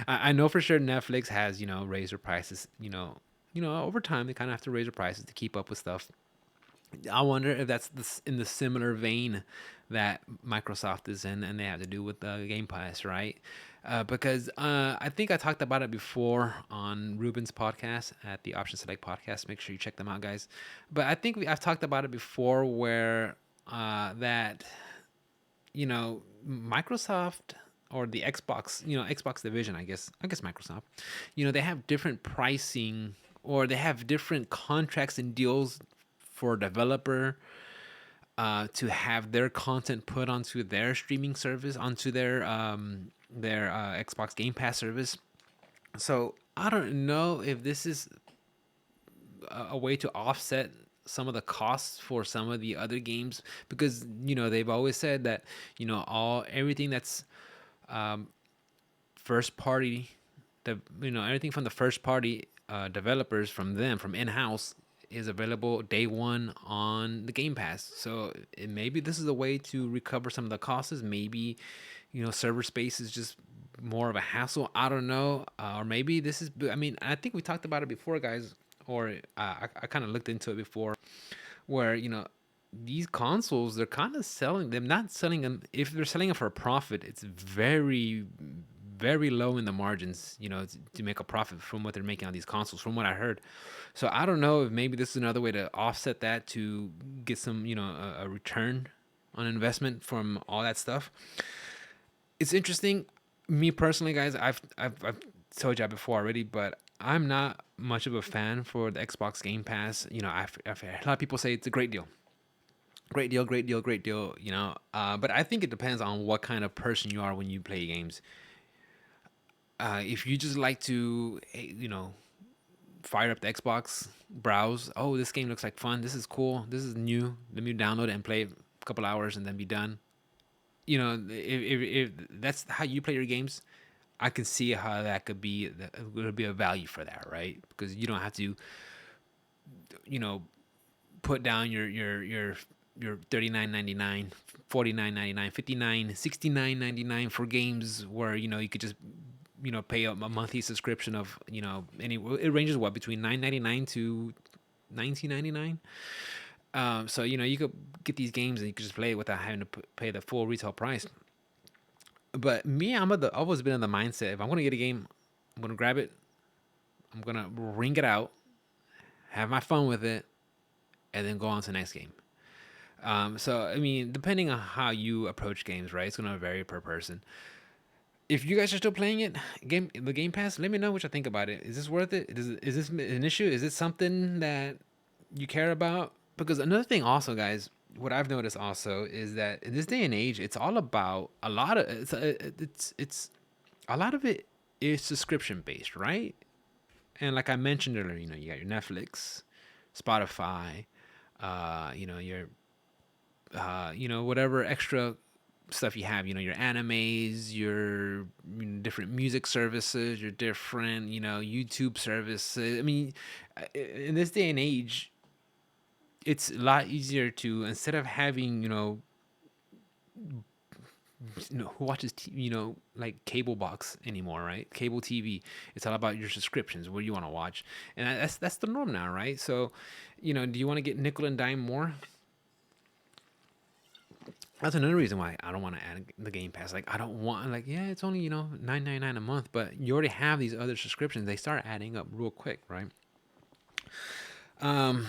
I know for sure Netflix has raised their prices. Over time they kind of have to raise their prices to keep up with stuff. I wonder if that's in the similar vein that Microsoft is in, and they have to do with the Game Pass, right? Because I think I talked about it before on Ruben's podcast at the Option Select podcast. Make sure you check them out, guys. But I think I've talked about it before, where that Microsoft, or the Xbox, Xbox division, I guess Microsoft, they have different pricing, or they have different contracts and deals for a developer to have their content put onto their streaming service, onto their Xbox Game Pass service. So I don't know if this is a way to offset some of the costs for some of the other games, because they've always said that all everything that's first party, everything from the first party developers, from in house, is available day one on the Game Pass. So maybe this is a way to recover some of the costs. Maybe server space is just more of a hassle. I don't know, or maybe this is. I mean, I think we talked about it before, guys, or I kind of looked into it before, where these consoles, they're kind of selling them, not selling them. If they're selling them for a profit, it's very very low in the margins, to make a profit from what they're making on these consoles, from what I heard. So I don't know if maybe this is another way to offset that, to get some, a return on investment from all that stuff. It's interesting. Me personally, guys, I've told you before already, but I'm not much of a fan for the Xbox Game Pass. I've heard a lot of people say it's a great deal, great deal, great deal, great deal. But I think it depends on what kind of person you are when you play games. If you just like to, fire up the Xbox, browse. Oh, this game looks like fun. This is cool. This is new. Let me download it and play a couple hours and then be done. If that's how you play your games, I can see how that could be. Would be a value for that, right? Because you don't have to, you know, put down your 39.99, 49.99, 59, 69.99 for games where you could just pay a monthly subscription of any it ranges what between 9.99 to 19.99. So you could get these games and you could just play it without having to pay the full retail price. But me, I've always been in the mindset, if I'm gonna get a game, I'm gonna grab it, I'm gonna ring it out, have my fun with it, and then go on to the next game. So I mean, depending on how you approach games, right? It's gonna vary per person. If you guys are still playing it, the Game Pass, let me know what you think about it. Is this worth it? Is this an issue? Is it something that you care about? Because another thing, also, guys, what I've noticed also is that in this day and age, it's all about a lot of it's a lot of it is subscription based, right? And like I mentioned earlier, you got your Netflix, Spotify, your whatever extra stuff you have, your animes, your different music services, your different, YouTube services. I mean, in this day and age, it's a lot easier to, instead of having, who watches, like cable box anymore, right? Cable TV. It's all about your subscriptions, what you want to watch. And that's the norm now, right? So, do you want to get nickel and dime more? That's another reason why I don't want to add the Game Pass. Like, I don't want, like, yeah, it's only, 9.99 a month, but you already have these other subscriptions. They start adding up real quick, right? Um,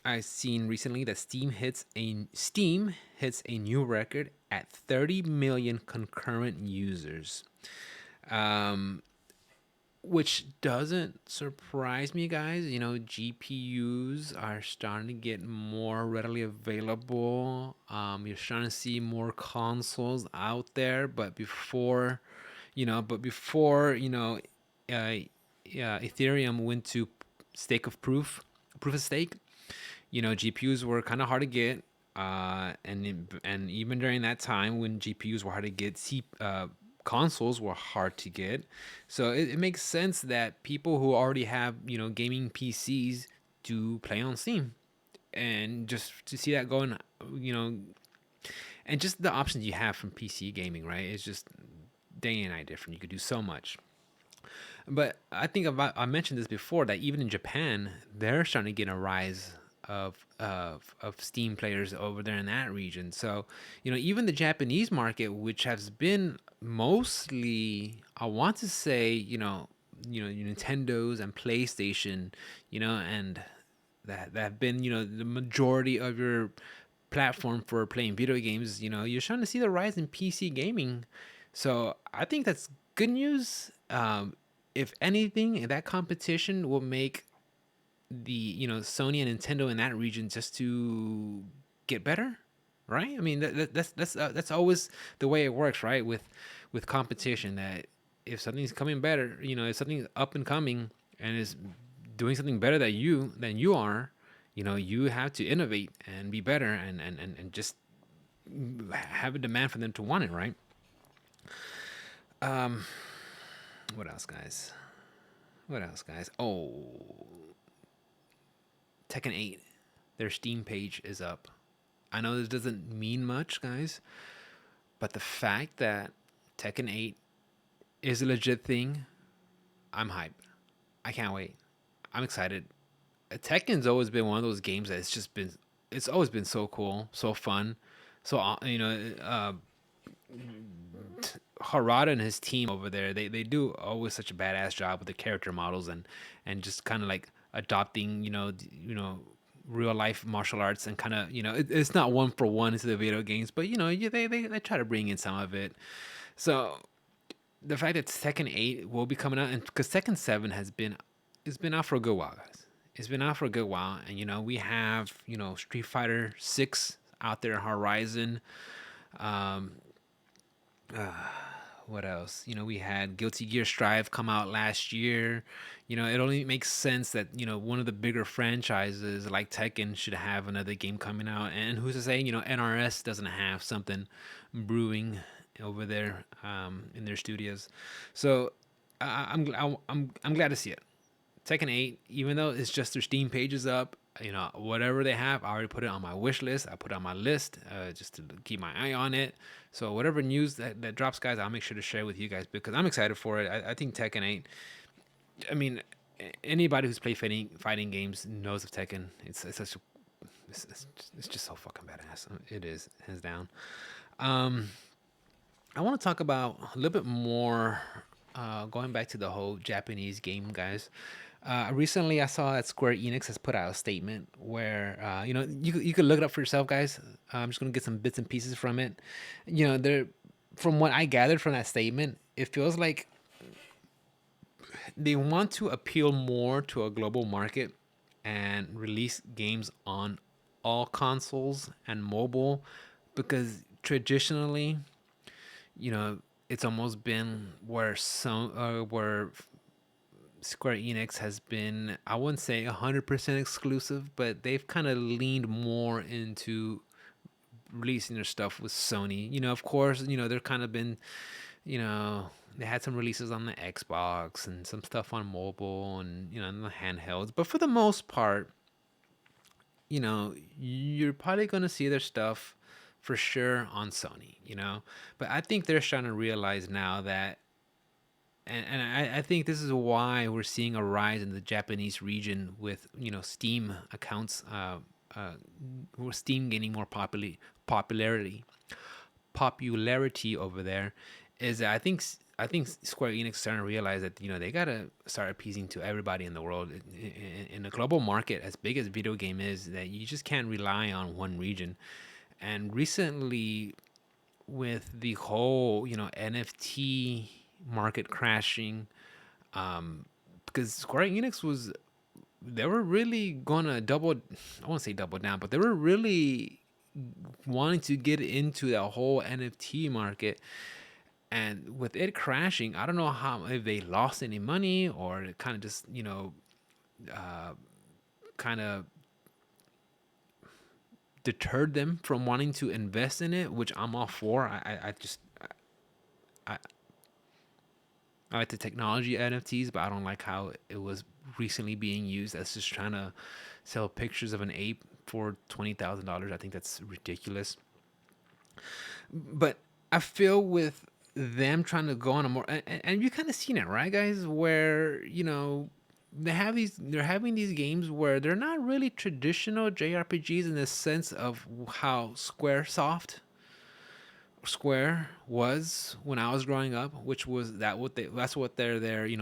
I've seen recently that Steam hits a new record at 30 million concurrent users. Um, which doesn't surprise me, guys. GPUs are starting to get more readily available. You're starting to see more consoles out there, but uh, yeah, Ethereum went to stake of proof of stake. GPUs were kind of hard to get, and even during that time when GPUs were hard to get, consoles were hard to get. So it makes sense that people who already have gaming PCs to play on Steam, and just to see that going, you know, and just the options you have from PC gaming, right? It's just day and night different. You could do so much. But I mentioned this before that even in Japan, they're starting to get a rise of Steam players over there in that region. So, even the Japanese market, which has been mostly, I want to say, Nintendo's and PlayStation, and that have been, the majority of your platform for playing video games. You're starting to see the rise in PC gaming. So I think that's good news. If anything, that competition will make the Sony and Nintendo in that region just to get better, right? I mean, that's always the way it works, right? With competition, that if something's coming better, if something's up and coming and is doing something better than you are, you have to innovate and be better, and just have a demand for them to want it, right? Um, what else, guys? What else, guys? Oh, Tekken 8, their Steam page is up. I know this doesn't mean much, guys, but the fact that Tekken 8 is a legit thing, I'm hyped. I can't wait. I'm excited. Tekken's always been one of those games that it's always been so cool, so fun. So, Harada and his team over there, they do always such a badass job with the character models, and just kind of like adopting, real life martial arts and kind of, it's not one for one into the video games, but they try to bring in some of it. So the fact that Tekken 8 will be coming out, and because Tekken 7 it's been out for a good while, guys. It's been out for a good while, and we have Street Fighter 6 out there, Horizon. Um, what else? We had Guilty Gear Strive come out last year. It only makes sense that one of the bigger franchises like Tekken should have another game coming out. And who's to say NRS doesn't have something brewing over there in their studios? So I'm glad to see it. Tekken 8, even though it's just their Steam pages up, whatever they have, I already put it on my wish list. I put it on my list just to keep my eye on it. So whatever news that drops, guys, I'll make sure to share with you guys because I'm excited for it. I think Tekken 8, I mean, anybody who's played fighting games knows of Tekken. It's such a, it's just so fucking badass. It is, hands down. Um, I want to talk about a little bit more, going back to the whole Japanese game, guys. Recently, I saw that Square Enix has put out a statement where you could look it up for yourself, guys. I'm just gonna get some bits and pieces from it. There, from what I gathered from that statement, it feels like they want to appeal more to a global market and release games on all consoles and mobile because traditionally, you know, it's almost been where Square Enix has been, I wouldn't say 100% exclusive, but they've kind of leaned more into releasing their stuff with Sony. Of course, they're kind of been, you know, they had some releases on the Xbox and some stuff on mobile and, in the handhelds. But for the most part, you're probably going to see their stuff for sure on Sony. But I think they're starting to realize now that and I think this is why we're seeing a rise in the Japanese region with Steam accounts, uh, with Steam gaining more popularity popularity over there. Is that I think Square Enix is starting to realize that they gotta start appeasing to everybody in the world in a global market as big as video game is. That you just can't rely on one region. And recently, with the whole NFT market crashing, because Square Enix was they were really gonna double, I won't say double down, but they were really wanting to get into that whole NFT market. And with it crashing, I don't know how if they lost any money or it kind of just uh, kind of deterred them from wanting to invest in it, which I'm all for. I I like the technology NFTs, but I don't like how it was recently being used as just trying to sell pictures of an ape for $20,000. I think that's ridiculous. But I feel with them trying to go on a more and you kind of seen it, right, guys? Where they're having these games where they're not really traditional JRPGs in the sense of how Square was when I was growing up, which was that's what their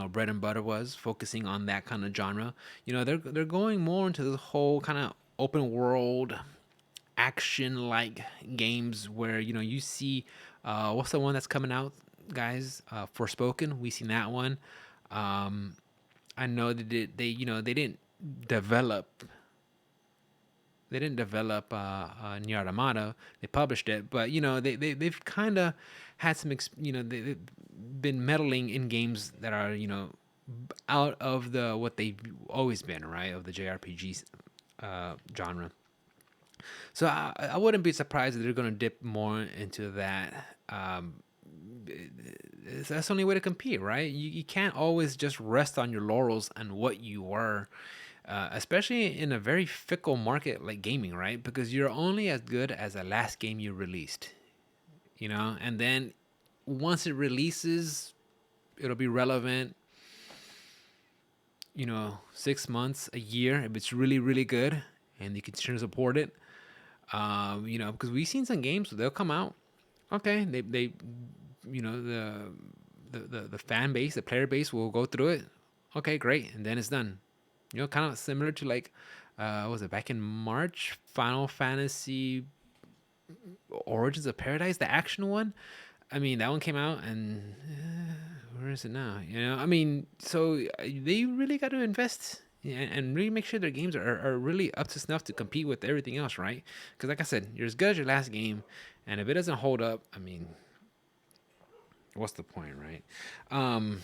bread and butter was, focusing on that kind of genre. They're going more into the whole kind of open world action like games where you see what's the one that's coming out, guys? Forspoken. We seen that one. Um, I know they didn't develop Nier Automata. They published it, but they've kind of had some they've been meddling in games that are out of the what they've always been, right, of the JRPG genre. So I wouldn't be surprised if they're going to dip more into that. That's the only way to compete, right? You can't always just rest on your laurels and what you were, especially in a very fickle market like gaming, right? Because you're only as good as the last game you released, and then once it releases, it'll be relevant, 6 months, a year, if it's really, really good and you continue to support it. Because we've seen some games, they'll come out. Okay, they you know, the fan base, the player base will go through it. Okay, great, and then it's done. Kind of similar to like Was it back in March? Final Fantasy Origins of Paradise, the action one. I mean, that one came out, and where is it now? I mean, so they really got to invest and really make sure their games are really up to snuff to compete with everything else, right? Because, like I said, you're as good as your last game, and if it doesn't hold up, I mean, what's the point, right? Um,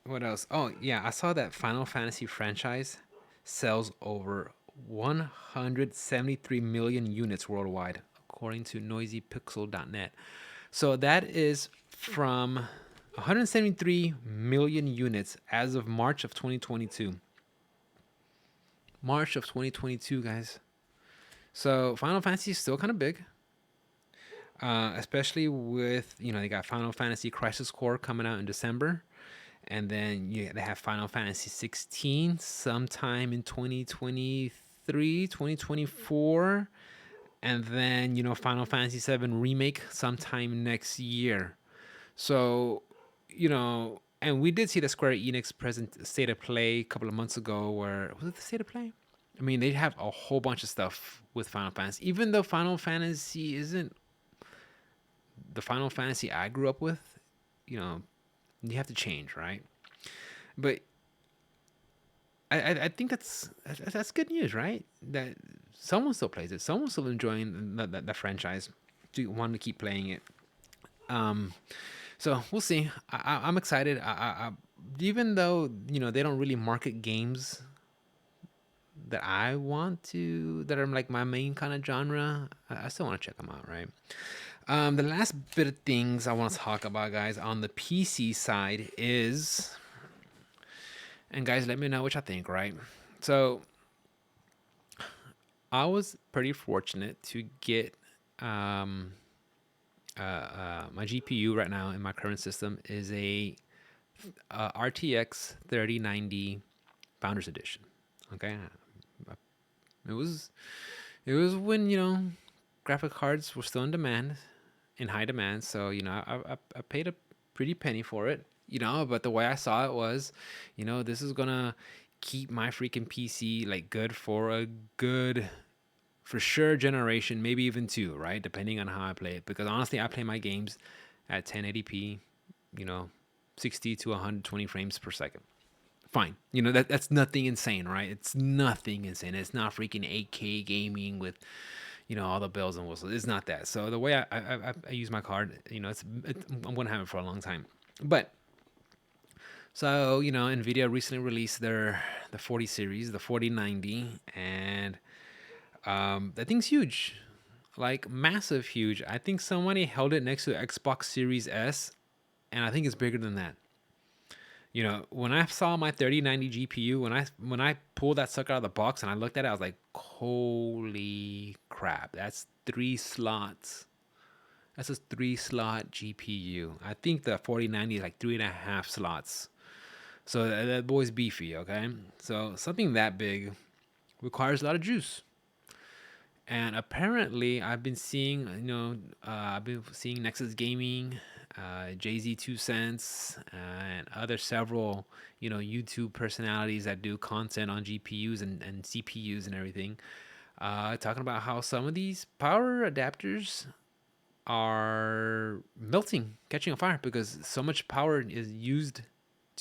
what else? Oh, yeah, I saw that Final Fantasy franchise sells over 173 million units worldwide, according to noisypixel.net. So that is from 173 million units as of March of 2022. March of 2022, guys. So Final Fantasy is still kind of big, especially with they got Final Fantasy Crisis Core coming out in December, and then they have Final Fantasy 16 sometime in 2023, 2024, and then Final Fantasy 7 remake sometime next year. So, and we did see the Square Enix present state of play a couple of months ago. Where was it, the state of play? I mean, they have a whole bunch of stuff with Final Fantasy. Even though Final Fantasy isn't the Final Fantasy I grew up with, you know, you have to change, right? But I think that's good news, right? That someone still plays it, someone's still enjoying the franchise, to want to keep playing it. Um, So we'll see. I'm excited. Even though they don't really market games that I want to, that are like my main kind of genre, I still want to check them out, right? The last bit of things I want to talk about, guys, on the PC side is, and guys, let me know what you think, right? So I was pretty fortunate to get my GPU right now in my current system is a RTX 3090 Founders Edition. Okay, it was when graphic cards were still in demand, in high demand. So I paid a pretty penny for it. But the way I saw it was, this is gonna keep my freaking PC like good for a good, for sure, generation, maybe even two, right? Depending on how I play it. Because honestly, I play my games at 1080p, you know, 60 to 120 frames per second. Fine. That's nothing insane, right? It's nothing insane. It's not freaking 8K gaming with, all the bells and whistles. It's not that. So the way I use my card, I'm going to have it for a long time. But so, Nvidia recently released the 40 series, the 4090, and that thing's huge, like massive huge. I think somebody held it next to the Xbox Series S, and I think it's bigger than that. When I saw my 3090 GPU, when I pulled that sucker out of the box and I looked at it, I was like, holy crap, that's 3 slots. That's a 3 slot GPU. I think the 4090 is like 3.5 slots. So that boy's beefy, okay? So something that big requires a lot of juice. And apparently, I've been seeing Nexus Gaming, Jay Z 2 Cents, and other several, YouTube personalities that do content on GPUs and CPUs and everything, talking about how some of these power adapters are melting, catching on fire because so much power is used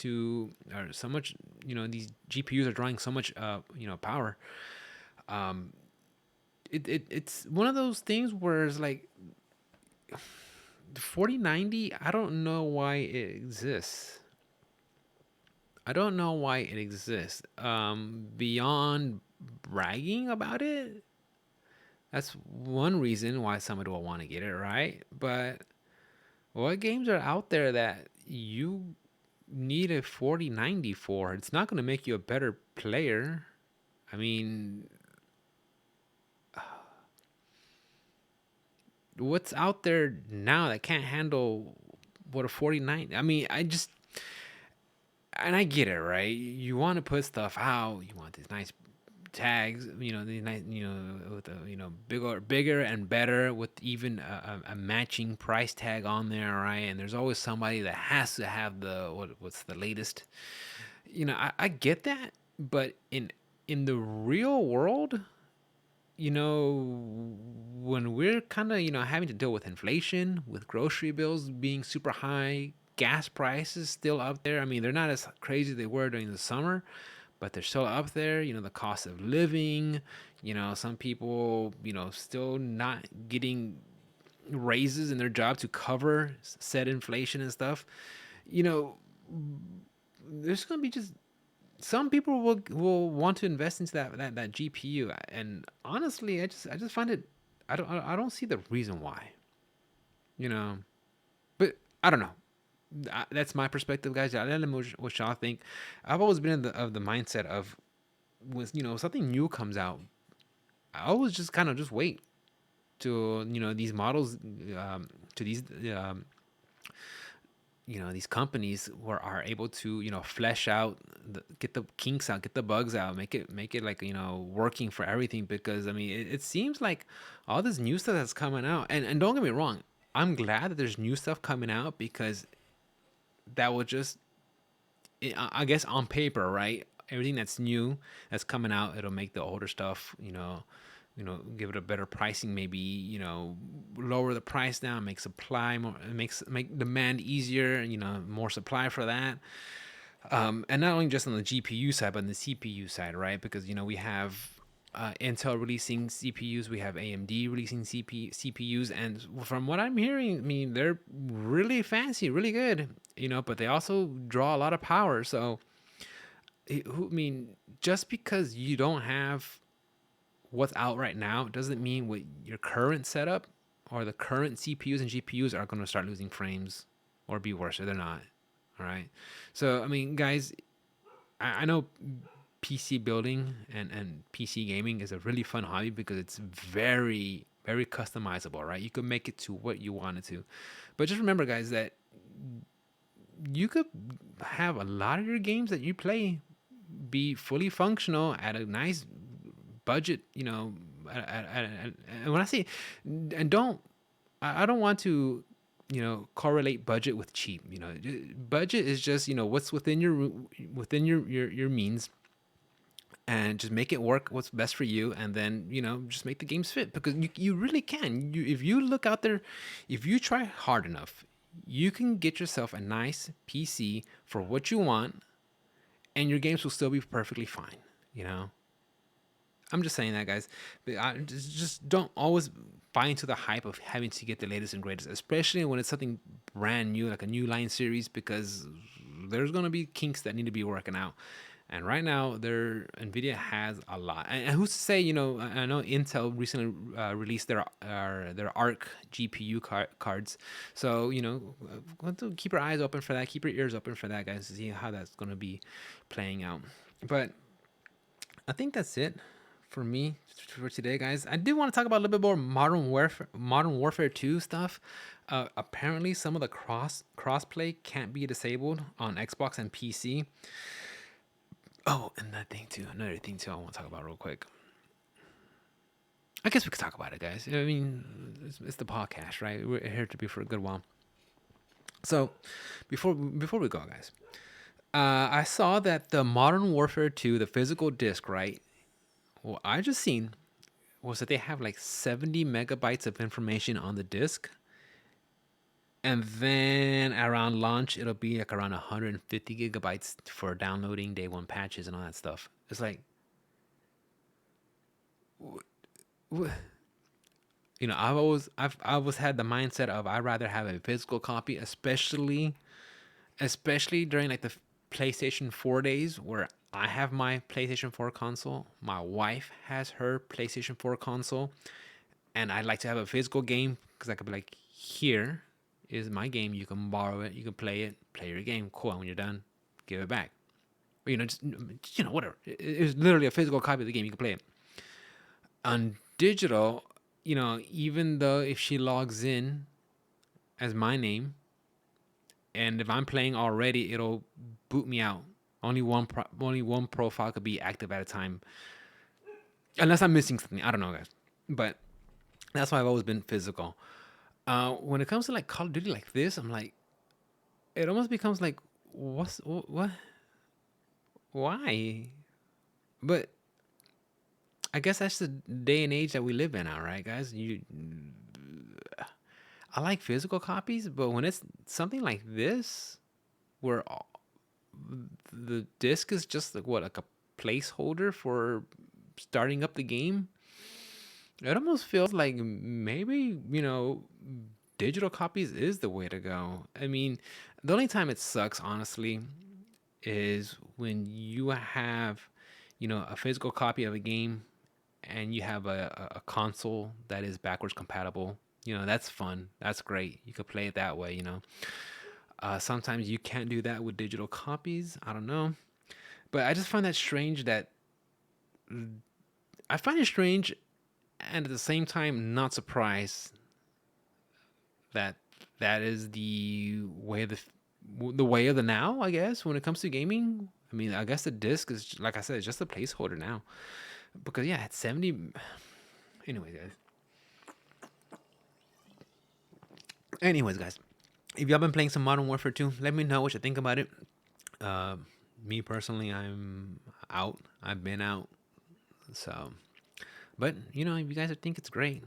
or so much, these GPUs are drawing so much, power. Um, it's one of those things where it's like the 4090. I don't know why it exists. I don't know why it exists. Beyond bragging about it, that's one reason why somebody will want to get it, right? But what games are out there that you need a 4090 for? It's not going to make you a better player. I mean, what's out there now that can't handle what a 49? I mean, and I get it, right? You want to put stuff out, you want these nice tags, these nice, with the, bigger and better, with even a matching price tag on there, right? And there's always somebody that has to have what's the latest. I get that, but in the real world, when we're kind of, having to deal with inflation, with grocery bills being super high, gas prices still up there. I mean, they're not as crazy as they were during the summer, but they're still up there. The cost of living, some people, still not getting raises in their job to cover said inflation and stuff. You know, there's going to be just some people will want to invest into that GPU, and honestly, I just find it. I don't see the reason why. You know, but I don't know. That's my perspective, guys. I don't know what y'all think. I've always been of the mindset of, was something new comes out, I always just kind of just wait to these models, to these these companies where are able to flesh out, get the kinks out, get the bugs out, make it like working for everything. Because I mean, it seems like all this new stuff that's coming out, and don't get me wrong, I'm glad that there's new stuff coming out, because that will just, I guess, on paper, right? Everything that's new that's coming out, it'll make the older stuff, give it a better pricing, maybe, lower the price down, make supply more, make demand easier, more supply for that. And not only just on the GPU side, but on the CPU side, right? Because we have Intel releasing CPUs, we have AMD releasing CPUs, and from what I'm hearing, I mean, they're really fancy, really good, but they also draw a lot of power. So, I mean, just because you don't have what's out right now doesn't mean with your current setup or the current CPUs and GPUs are going to start losing frames or be worse, or they're not. All right. So, I mean, guys, I know PC building and PC gaming is a really fun hobby because it's very, very customizable, right? You can make it to what you want it to. But just remember, guys, that you could have a lot of your games that you play be fully functional at a nice budget, and when I say, and I don't want to, correlate budget with cheap. Budget is just what's within your means, and just make it work what's best for you, and then just make the games fit, because you really can. If you look out there, if you try hard enough, you can get yourself a nice PC for what you want, and your games will still be perfectly fine. I'm just saying that, guys. But I just don't always buy into the hype of having to get the latest and greatest, especially when it's something brand new, like a new line series, because there's gonna be kinks that need to be working out. And right now, Nvidia has a lot. And who's to say? I know Intel recently released their Arc GPU cards. So want to keep your eyes open for that. Keep your ears open for that, guys, to see how that's gonna be playing out. But I think that's it for me for today, guys. I do want to talk about a little bit more Modern Warfare 2 stuff. Apparently, some of the crossplay can't be disabled on Xbox and PC. Oh, and another thing too, I want to talk about real quick. I guess we could talk about it, guys. I mean, it's the podcast, right? We're here to be for a good while. So, before we go, guys, I saw that the Modern Warfare 2, the physical disc, right? What I just seen was that they have like 70 megabytes of information on the disc. And then around launch, it'll be like around 150 gigabytes for downloading day one patches and all that stuff. It's like, I've always had the mindset of I'd rather have a physical copy, especially during like the PlayStation 4 days where I have my PlayStation 4 console, my wife has her PlayStation 4 console, and I'd like to have a physical game because I could be like, here is my game. You can borrow it, you can play it, play your game. Cool. And when you're done, give it back. Or, just whatever. It's literally a physical copy of the game. You can play it. On digital, even though if she logs in as my name, and if I'm playing already, it'll boot me out. Only one profile could be active at a time, unless I'm missing something. I don't know, guys, but that's why I've always been physical. When it comes to like Call of Duty like this, I'm like, it almost becomes like, what? Why? But I guess that's the day and age that we live in now, right, guys? I like physical copies, but when it's something like this, where the disc is just like what, like a placeholder for starting up the game, it almost feels like maybe, digital copies is the way to go. I mean, the only time it sucks, honestly, is when you have, a physical copy of a game and you have a console that is backwards compatible. That's fun. That's great. You could play it that way, sometimes you can't do that with digital copies. I don't know. But I just find that strange that I find it strange and at the same time not surprised that that is the way of the now, I guess, when it comes to gaming. I mean, I guess the disc is, like I said, it's just a placeholder now. Because yeah, it's 70. Anyway, guys. Anyways, guys, if y'all been playing some Modern Warfare 2, let me know what you think about it. Uh, Me personally, I'm out. I've been out. So, but if you guys think it's great,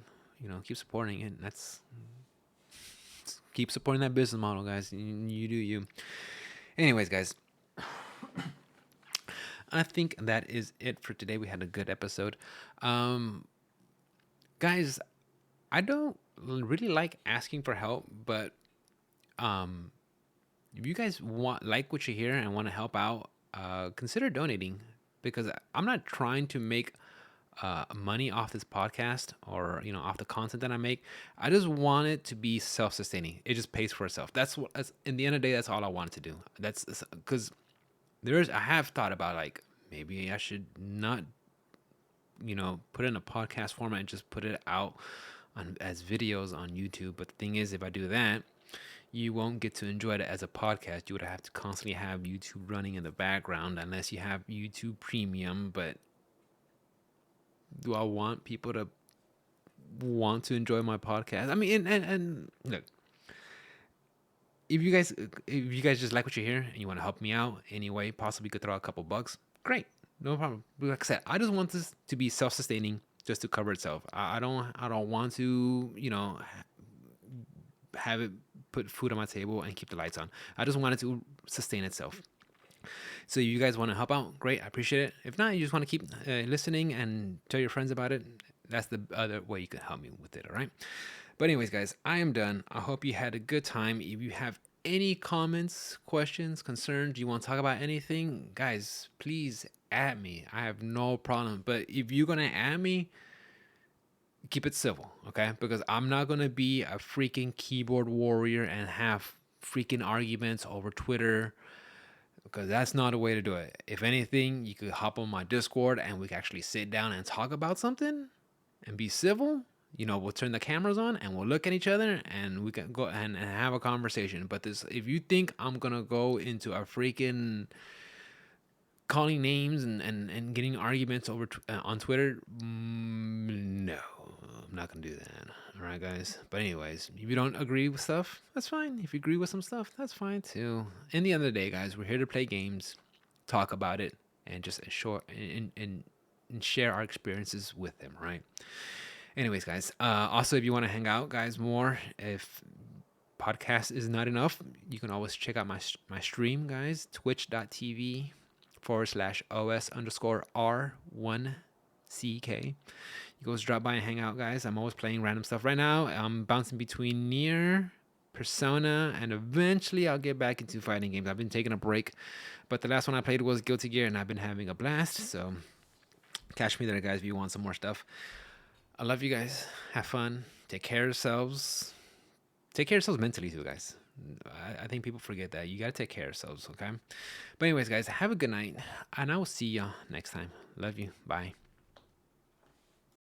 keep supporting it. That's keep supporting that business model, guys. You do you. Anyways, guys, I think that is it for today. We had a good episode. Um, Guys, I don't really like asking for help, but um, if you guys like what you hear and want to help out, consider donating, because I'm not trying to make money off this podcast or off the content that I make. I just want it to be self-sustaining. It just pays for itself. That's in the end of the day. That's all I wanted to do. That's because I have thought about, like, maybe I should not put it in a podcast format and just put it out as videos on YouTube. But the thing is, if I do that, you won't get to enjoy it as a podcast. You would have to constantly have YouTube running in the background unless you have YouTube Premium. But do I want people to want to enjoy my podcast? I mean, and look, if you guys just like what you hear and you want to help me out anyway, possibly could throw a couple bucks. Great, no problem. But like I said, I just want this to be self-sustaining, just to cover itself. I don't want to have it put food on my table and keep the lights on. I just want it to sustain itself. So you guys want to help out, great, I appreciate it. If not, you just want to keep listening and tell your friends about it, that's the other way you can help me with it, all right? But anyways, guys, I am done. I hope you had a good time. If you have any comments, questions, concerns, you want to talk about anything, guys, please add me. I have no problem. But if you're going to add me, keep it civil, okay? Because I'm not going to be a freaking keyboard warrior and have freaking arguments over Twitter, because that's not a way to do it. If anything, you could hop on my Discord and we can actually sit down and talk about something and be civil. We'll turn the cameras on and we'll look at each other and we can go and have a conversation. But if you think I'm gonna go into a freaking calling names and getting arguments over on Twitter, no, I'm not gonna do that. All right, guys. But anyways, if you don't agree with stuff, that's fine. If you agree with some stuff, that's fine too. In the end of the day, guys, we're here to play games, talk about it, and just and share our experiences with them, right? Anyways, guys. Also, if you want to hang out, guys, more, if podcast is not enough, you can always check out my stream, guys. Twitch.tv/OS_R1CK. You guys drop by and hang out, guys. I'm always playing random stuff. Right now, I'm bouncing between Nier, Persona, and eventually I'll get back into fighting games. I've been taking a break, but the last one I played was Guilty Gear, and I've been having a blast. So catch me there, guys, if you want some more stuff. I love you guys. Have fun. Take care of yourselves. Take care of yourselves mentally too, guys. I think people forget that. You got to take care of yourselves, okay? But anyways, guys, have a good night. And I will see y'all next time. Love you. Bye.